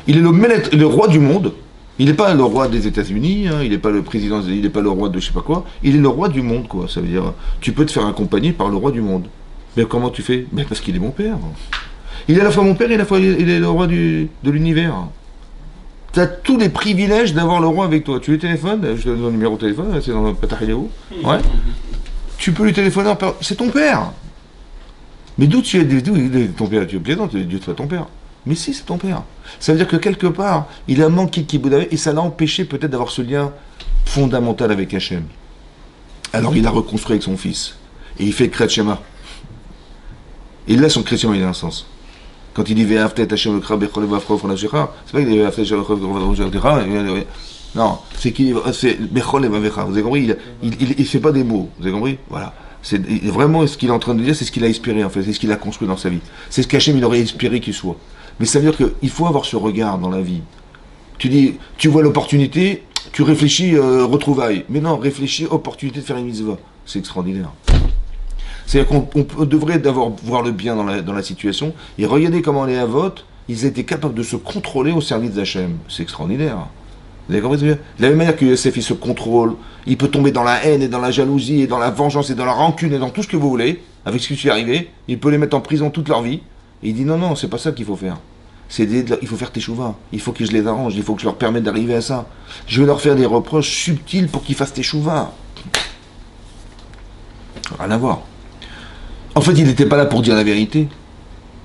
il est le roi du monde. Il n'est pas le roi des États-Unis, hein, il n'est pas le président, il n'est pas le roi de je sais pas quoi. Il est le roi du monde, quoi. Ça veut dire, tu peux te faire accompagner par le roi du monde. Mais comment tu fais? Ben parce qu'il est mon père. Il est à la fois mon père et à la fois il est le roi de l'univers. Tu as tous les privilèges d'avoir le roi avec toi. Tu lui téléphones, je te donne le numéro de téléphone, c'est dans le Patahiliaou. Ouais. Tu peux lui téléphoner, c'est ton père. Mais d'où tu es ton père? Tu es plaisant, Dieu te fait ton père. Mais si, c'est ton père. Ça veut dire que quelque part, il a manqué Kiboudavé et ça l'a empêché peut-être d'avoir ce lien fondamental avec Hachem. Alors il a reconstruit avec son fils. Et il fait Kriyat Shema. Et là, son Kriyat Shema, il a un sens. Quand il dit Ve'aftet Hachem le Krab Bechol Vafro Fonashecha, c'est pas qu'il dit Ve'aftet Hachem le Krab Bechol Vafro. Non, c'est qu'il c'est Bechol Vafro. Vous avez compris? Il fait pas des mots. Vous avez compris? Voilà. C'est vraiment ce qu'il est en train de dire, c'est ce qu'il a inspiré en fait, c'est ce qu'il a construit dans sa vie. C'est ce qu'Hachem il aurait inspiré qu'il soit. Mais ça veut dire qu'il faut avoir ce regard dans la vie. Tu dis, tu vois l'opportunité, tu réfléchis retrouvailles. Mais non, réfléchis opportunité de faire une mitzvah. C'est extraordinaire. C'est-à-dire qu'on devrait voir le bien dans la situation. Et regardez comment les Avot, ils étaient capables de se contrôler au service d'Hachem. C'est extraordinaire. Vous avez compris ce que je veux dire? De la même manière que Yosef, il se contrôle, il peut tomber dans la haine et dans la jalousie et dans la vengeance et dans la rancune et dans tout ce que vous voulez, avec ce qui lui est arrivé, il peut les mettre en prison toute leur vie. Et il dit non, c'est pas ça qu'il faut faire. Il faut faire teshuva. Il faut que je les arrange, il faut que je leur permette d'arriver à ça. Je vais leur faire des reproches subtils pour qu'ils fassent teshuva. Rien à voir. En fait, il n'était pas là pour dire la vérité.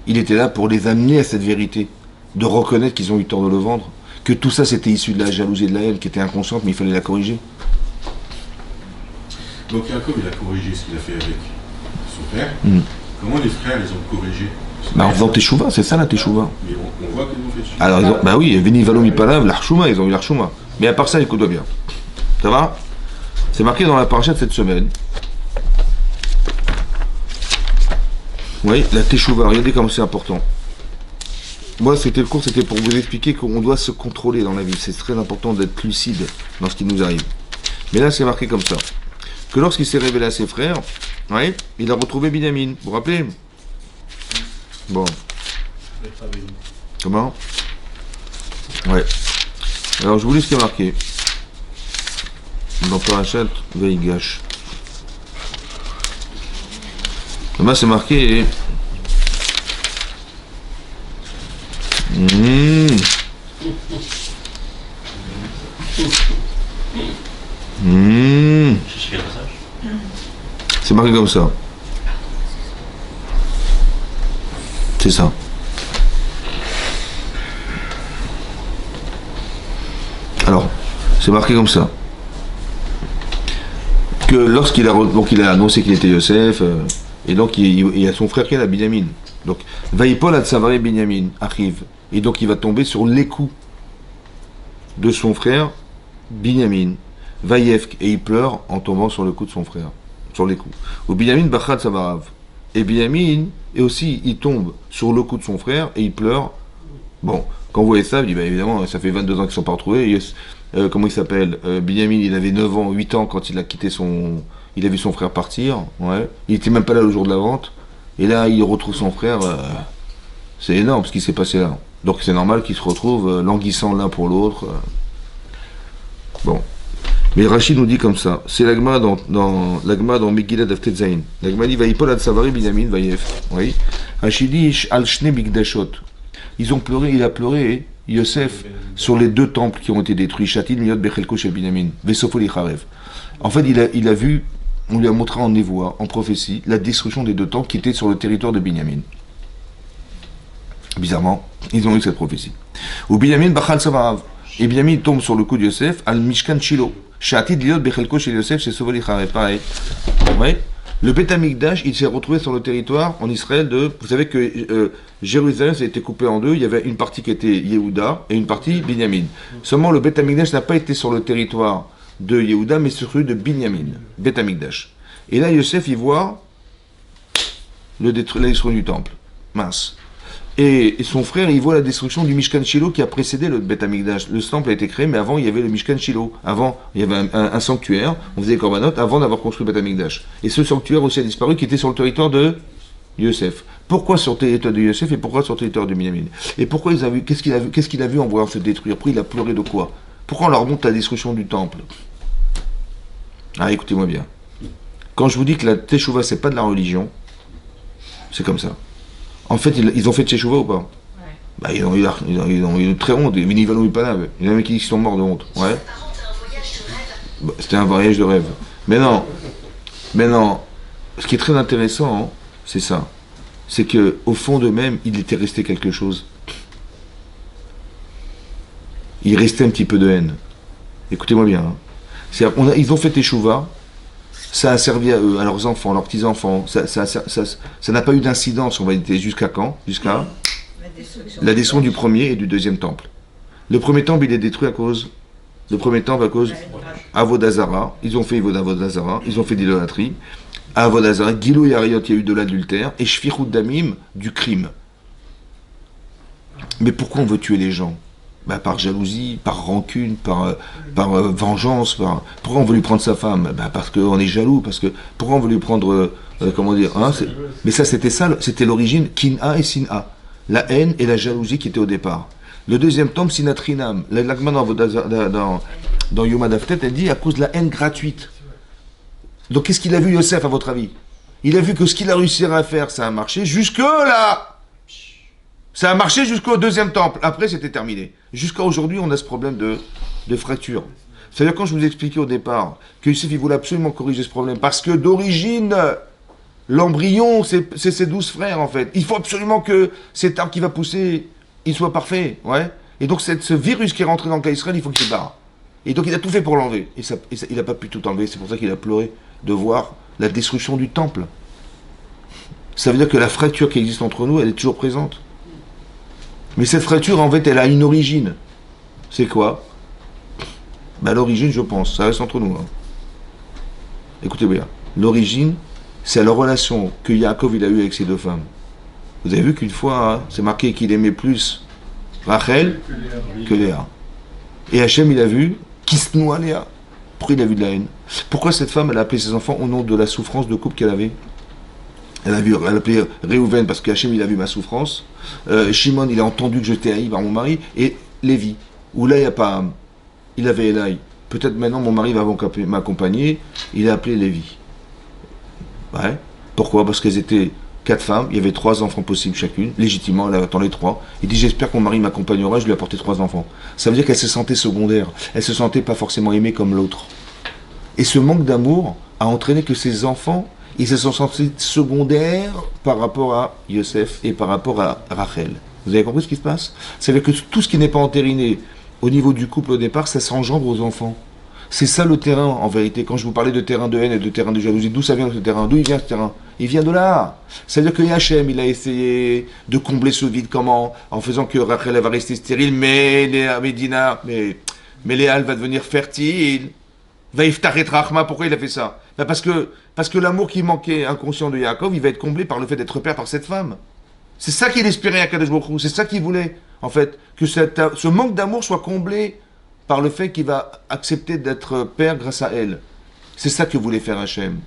Il était là pour les amener à cette vérité. De reconnaître qu'ils ont eu tort de le vendre. Que tout ça, c'était issu de la jalousie et de la haine qui était inconsciente, mais il fallait la corriger.
Donc Jacob, il a corrigé ce qu'il a fait avec son père. Comment les frères, ils ont corrigé?
En faisant teshuva, c'est ça la teshuva.
Mais on voit qu'ils ont fait teshuva.
Alors, bah oui, Veni Valom Ipalav, l'Archouma, ils ont eu l'Archouma. Mais à part ça, écoute-toi bien. Ça va? C'est marqué dans la paracha de cette semaine. Oui, la teshuva, regardez comme c'est important. Moi, c'était le cours, c'était pour vous expliquer qu'on doit se contrôler dans la vie. C'est très important d'être lucide dans ce qui nous arrive. Mais là, c'est marqué comme ça. Que lorsqu'il s'est révélé à ses frères, ouais, il a retrouvé Binyamin. Vous vous rappelez? Bon. Comment? Ouais. Alors, je vous lis ce qui est marqué. Dans Parashat Veigash. Là, c'est marqué... C'est marqué comme ça. C'est ça. Alors, c'est marqué comme ça. Que lorsqu'il a, donc il a annoncé qu'il était Yosef, et donc il y a son frère qui est là, Binyamin. Donc, Vaïpol à Tsavaré Binyamin arrive. Et donc il va tomber sur l'écou de son frère Binyamin. Vaïefk, et il pleure en tombant sur le cou de son frère. Sur l'écou. Ou Binyamin Bachad Savarav. Et Binyamin, et aussi, il tombe sur le cou de son frère et il pleure. Bon, quand vous voyez ça, vous dites, bah, évidemment, ça fait 22 ans qu'ils ne sont pas retrouvés. Comment il s'appelle? Binyamin, il avait 9 ans, 8 ans quand il a quitté son... Il a vu son frère partir. Ouais. Il n'était même pas là le jour de la vente. Et là, il retrouve son frère. C'est énorme ce qui s'est passé là. Donc c'est normal qu'ils se retrouvent languissant l'un pour l'autre. Bon. Mais Rachid nous dit comme ça. C'est l'agma dans Megillah d'Aftet Zayin. L'agma dit Vaïpol ad Savari Binyamin Vaïef. Oui. Rachid dit Al Shne Bigdashot. Ils ont pleuré, il a pleuré, Yosef, sur les 2 temples qui ont été détruits. Shatin Miyot Bechelko Shel Binyamin. Vesofoli Charev. En fait, il a vu, on lui a montré en névoie, en prophétie, la destruction des 2 temples qui étaient sur le territoire de Binyamin. Bizarrement, ils ont eu cette prophétie. Ou Binyamin Bachal Savarav. Et Binyamin tombe sur le coup de Yosef, al Mishkan Shilo. Shatid Liot Bechelko chez Yosef, c'est Sovoli Charev. Pareil. Ouais. Le Beth Amikdash, il s'est retrouvé sur le territoire en Israël de. Vous savez que Jérusalem, ça a été coupé en 2. Il y avait une partie qui était Yehuda et une partie Binyamin. Seulement, le Beth Amikdash n'a pas été sur le territoire de Yehuda, mais sur celui de Binyamin. Beth Amikdash. Et là, Yosef, il voit la destruction du temple. Mince. Et son frère, il voit la destruction du Mishkan Shilo qui a précédé le Beth Amikdash. Le temple a été créé, mais avant, il y avait le Mishkan Shilo. Avant, il y avait un sanctuaire, on faisait les korbanot avant d'avoir construit le Beth Amikdash. Et ce sanctuaire aussi a disparu, qui était sur le territoire de Yosef. Pourquoi sur le territoire de Yosef et pourquoi sur le territoire de Binyamin? Et pourquoi ils ont vu, qu'est-ce qu'il a vu en voyant se détruire? Pourquoi il a pleuré de quoi? Pourquoi on leur montre la destruction du temple? Ah, écoutez-moi bien. Quand je vous dis que la Teshuvah, c'est pas de la religion, c'est comme ça. En fait, ils ont fait Teshuvah ou pas? Ouais. Bah, ils ont eu très honte. Il y en a qui sont morts de honte. Ouais. Bah, c'était un voyage de rêve. Mais non. Ce qui est très intéressant, hein, c'est ça. C'est que au fond d'eux-mêmes, il était resté quelque chose. Il restait un petit peu de haine. Écoutez-moi bien. Hein. Ils ont fait Teshuvah. Ça a servi à eux, à leurs enfants, à leurs petits-enfants. Ça n'a pas eu d'incidence, on va dire, jusqu'à quand? Jusqu'à la destruction du premier et du deuxième temple. Le premier temple, il est détruit à cause Avodazara. Ils ont fait Avodazara, ils ont fait d'idolâtrie. Avodazara, Gilo et Ariot, il y a eu de l'adultère. Et Shfichut Damim, du crime. Mais pourquoi on veut tuer les gens? Bah, par jalousie, par rancune, par vengeance. Pourquoi on veut lui prendre sa femme? Bah, parce qu'on est jaloux. Pourquoi on veut lui prendre... comment dire hein, mais ça, c'était l'origine Kin'a et Sin'a. La haine et la jalousie qui étaient au départ. Le deuxième tome, Sinatrinam. L'Agma dans Yoma Daftet, elle dit à cause de la haine gratuite. Donc qu'est-ce qu'il a vu Yosef, à votre avis? Il a vu que ce qu'il a réussi à faire, ça a marché jusque là. Ça a marché jusqu'au deuxième temple. Après, c'était terminé. Jusqu'à aujourd'hui, on a ce problème de fracture. C'est-à-dire, quand je vous expliquais au départ que Yosef, il voulait absolument corriger ce problème, parce que d'origine, l'embryon, c'est ses 12 frères, en fait. Il faut absolument que cet arbre qui va pousser, il soit parfait. Ouais. Et donc, ce virus qui est rentré dans le cas d'Israël, il faut qu'il se barre. Et donc, il a tout fait pour l'enlever. Et il n'a pas pu tout enlever. C'est pour ça qu'il a pleuré de voir la destruction du temple. Ça veut dire que la fracture qui existe entre nous, elle est toujours présente. Mais cette fracture, en fait, elle a une origine. C'est quoi? Ben, l'origine, je pense, ça reste entre nous. Hein. Écoutez bien. L'origine, c'est la relation que Yaakov il a eue avec ses deux femmes. Vous avez vu qu'une fois, hein, c'est marqué qu'il aimait plus Rachel que Léa. Et Hachem, il a vu Kisnoa Léa. Pourquoi il a vu de la haine? Pourquoi cette femme, elle a appelé ses enfants au nom de la souffrance de couple qu'elle avait? Elle a appelé Réhouven parce qu'Hachem, il a vu ma souffrance. Shimon, il a entendu que j'étais haï par mon mari. Et Lévi, où là, il n'y a pas âme. Il avait Elaï. Peut-être maintenant, mon mari va m'accompagner. Il a appelé Lévi. Ouais. Pourquoi? Parce qu'elles étaient 4 femmes. Il y avait 3 enfants possibles chacune. Légitimement, elle attend les 3. Il dit, j'espère que mon mari m'accompagnera. Je lui ai apporté 3 enfants. Ça veut dire qu'elle se sentait secondaire. Elle se sentait pas forcément aimée comme l'autre. Et ce manque d'amour a entraîné que ses enfants, ils se sont sentis secondaires par rapport à Yosef et par rapport à Rachel. Vous avez compris ce qui se passe? Ça veut dire que tout ce qui n'est pas entériné au niveau du couple au départ, ça s'engendre aux enfants. C'est ça le terrain, en vérité. Quand je vous parlais de terrain de haine et de terrain de jalousie, d'où ça vient ce terrain? D'où il vient ce terrain? Il vient de là. Ça veut dire que Hachem, il a essayé de combler ce vide. Comment? En faisant que Rachel va rester stérile, mais Léa, mais Léa, elle va devenir fertile. Pourquoi il a fait ça? Parce que l'amour qui manquait inconscient de Yaakov, il va être comblé par le fait d'être père par cette femme. C'est ça qu'il espérait à Kadosh Baruch Hu. C'est ça qu'il voulait, en fait. Que ce manque d'amour soit comblé par le fait qu'il va accepter d'être père grâce à elle. C'est ça que voulait faire Hachem.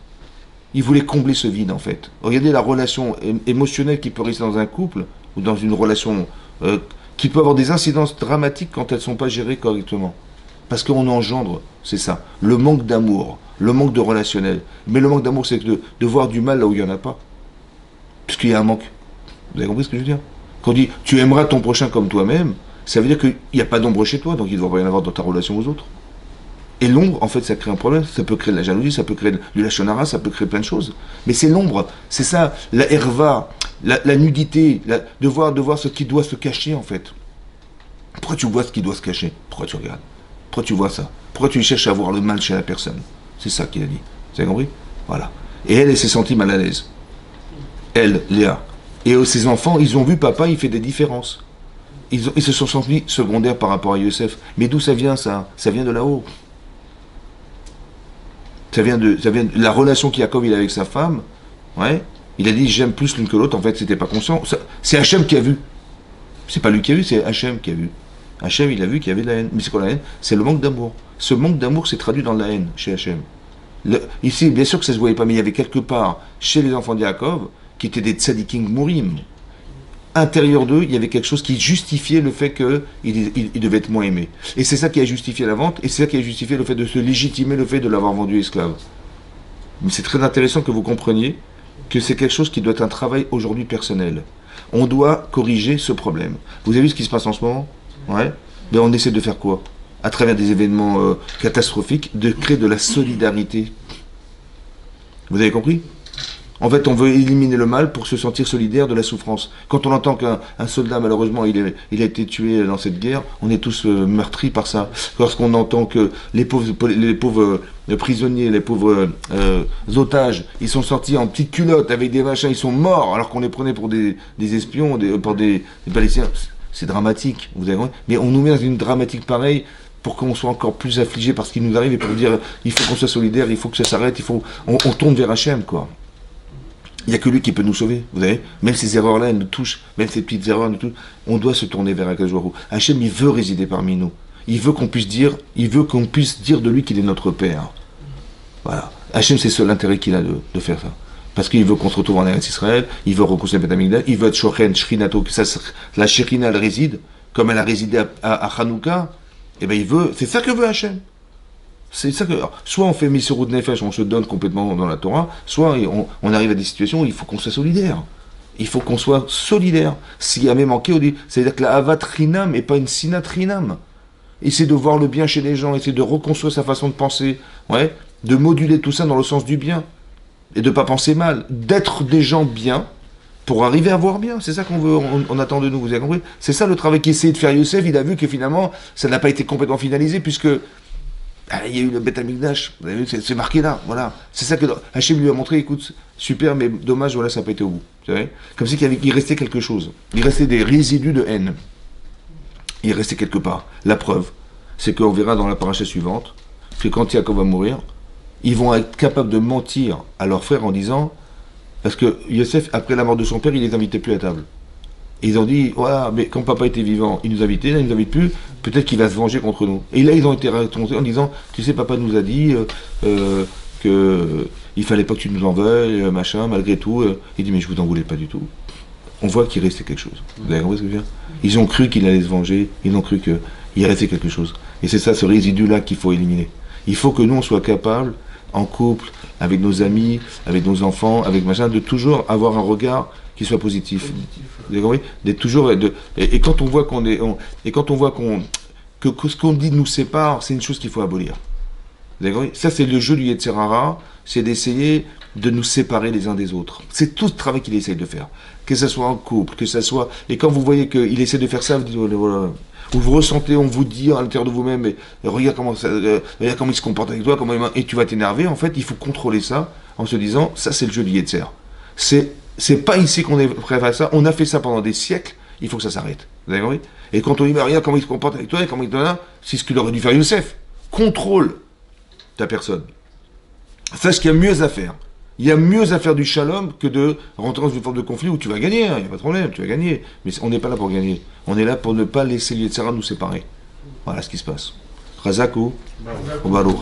Il voulait combler ce vide, en fait. Regardez la relation émotionnelle qui peut rester dans un couple, ou dans une relation qui peut avoir des incidences dramatiques quand elles ne sont pas gérées correctement. Parce qu'on engendre, c'est ça, le manque d'amour, le manque de relationnel. Mais le manque d'amour, c'est de voir du mal là où il n'y en a pas. Puisqu'il y a un manque. Vous avez compris ce que je veux dire? Quand on dit « tu aimeras ton prochain comme toi-même », ça veut dire qu'il n'y a pas d'ombre chez toi, donc il ne doit pas y en avoir dans ta relation aux autres. Et l'ombre, en fait, ça crée un problème. Ça peut créer de la jalousie, ça peut créer du lachonara, ça peut créer plein de choses. Mais c'est l'ombre, c'est ça, la herva, la nudité, de voir ce qui doit se cacher, en fait. Pourquoi tu vois ce qui doit se cacher? Pourquoi tu regardes? Pourquoi tu vois ça? Pourquoi tu cherches à voir le mal chez la personne? C'est ça qu'il a dit. Vous avez compris? Voilà. Et elle s'est sentie mal à l'aise. Elle, Léa. Et ses enfants, ils ont vu papa, il fait des différences. Ils se sont sentis secondaires par rapport à Yosef. Mais d'où ça vient, ça? Ça vient de là-haut. Ça vient de la relation qu'Yaakov il a avec sa femme. Ouais. Il a dit j'aime plus l'une que l'autre. En fait, c'était pas conscient. C'est Hachem qui a vu. C'est pas lui qui a vu, c'est Hachem qui a vu. Hachem, il a vu qu'il y avait de la haine. Mais c'est quoi la haine? C'est le manque d'amour. Ce manque d'amour s'est traduit dans la haine chez Hachem. Ici, bien sûr que ça se voyait pas, mais il y avait quelque part chez les enfants de Yaakov qui étaient des tzadikim mourim. Intérieur d'eux, il y avait quelque chose qui justifiait le fait qu'il devait être moins aimé. Et c'est ça qui a justifié la vente, et c'est ça qui a justifié le fait de se légitimer le fait de l'avoir vendu esclave. Mais c'est très intéressant que vous compreniez que c'est quelque chose qui doit être un travail aujourd'hui personnel. On doit corriger ce problème. Vous avez vu ce qui se passe en ce moment? Ouais. Mais on essaie de faire quoi? À travers des événements catastrophiques, de créer de la solidarité. Vous avez compris? En fait, on veut éliminer le mal pour se sentir solidaire de la souffrance. Quand on entend qu'un soldat, malheureusement, il a été tué dans cette guerre, on est tous meurtris par ça. Lorsqu'on entend que les pauvres prisonniers, les pauvres otages, ils sont sortis en petites culottes avec des machins, ils sont morts, alors qu'on les prenait pour des espions, pour des Palestiniens. C'est dramatique, vous avez compris. Mais on nous met dans une dramatique pareille pour qu'on soit encore plus affligé par ce qui nous arrive et pour dire il faut qu'on soit solidaire, il faut que ça s'arrête, on tourne vers Hachem, quoi. Il n'y a que lui qui peut nous sauver, vous savez. Même ces erreurs-là, elles nous touchent, même ces petites erreurs, on doit se tourner vers Akadosh Baruch Hu. Hachem, il veut résider parmi nous. Il veut qu'on puisse dire de lui qu'il est notre Père. Voilà. Hachem, c'est seul l'intérêt qu'il a de faire ça. Parce qu'il veut qu'on se retrouve en Eretz Israël, il veut reconstruire Beth Amikdash, il veut être Shochen, Shrinato, que la Shekhinah, elle réside, comme elle a résidé à Hanouka, et bien c'est ça que veut Hachem. C'est ça que, soit on fait Misirut Nefesh, on se donne complètement dans la Torah, soit on arrive à des situations où il faut qu'on soit solidaire. Il faut qu'on soit solidaire. S'il y a même manqué, c'est-à-dire que la Havat Rinam n'est pas une Sinat Rinam. Essayer de voir le bien chez les gens, essayer de reconstruire sa façon de penser, ouais, de moduler tout ça dans le sens du bien, et de ne pas penser mal, d'être des gens bien, pour arriver à voir bien. C'est ça qu'on veut, on attend de nous, vous avez compris? C'est ça le travail qu'essaie de faire Yosef. Il a vu que finalement, ça n'a pas été complètement finalisé, puisque il y a eu le Beth Amikdash, vous avez vu, c'est marqué là, voilà. C'est ça que Hachem lui a montré, écoute, super, mais dommage, voilà, ça n'a pas été au bout. Vous savez? Comme si il restait quelque chose. Il restait des résidus de haine. Il restait quelque part. La preuve, c'est qu'on verra dans la paracha suivante, que quand Yaakov va mourir, ils vont être capables de mentir à leurs frères en disant, parce que Yosef, après la mort de son père, il les invitait plus à table. Et ils ont dit, voilà, mais quand papa était vivant, il nous invitait, là il nous invite plus, peut-être qu'il va se venger contre nous. Et là ils ont été racontés en disant, tu sais, papa nous a dit que il fallait pas que tu nous en veuilles, machin, malgré tout. Il dit, mais je vous en voulais pas du tout. On voit qu'il restait quelque chose. Vous avez compris ce que je veux dire? Ils ont cru qu'il allait se venger, ils ont cru qu'il restait quelque chose. Et c'est ça, ce résidu-là qu'il faut éliminer. Il faut que nous, on soit capables, en couple, avec nos amis, avec nos enfants, avec machin, de toujours avoir un regard qui soit positif. Vous avez compris? D'être toujours, et quand on voit que ce qu'on dit nous sépare, c'est une chose qu'il faut abolir. Vous avez compris? Ça, c'est le jeu du Yetzer Hara, c'est d'essayer de nous séparer les uns des autres. C'est tout le travail qu'il essaye de faire. Que ce soit en couple, que ce soit... Et quand vous voyez qu'il essaie de faire ça, vous dites, voilà, vous ressentez, on vous dit à l'intérieur de vous-même, mais regarde comment il se comporte avec toi, et tu vas t'énerver. En fait, il faut contrôler ça en se disant, ça c'est le jeu du Yetzer. C'est pas ici qu'on est prêt à faire ça, on a fait ça pendant des siècles, il faut que ça s'arrête. Vous avez compris? Et quand on dit, mais regarde comment il se comporte avec toi, et comment il te donne, c'est ce qu'il aurait dû faire Youssef. Contrôle ta personne. Fais ce qu'il y a mieux à faire. Il y a mieux à faire du shalom que de rentrer dans une forme de conflit où tu vas gagner, il n'y a pas de problème, tu vas gagner. Mais on n'est pas là pour gagner. On est là pour ne pas laisser le Yetzer Hara nous séparer. Voilà ce qui se passe. Razak ou Baruch.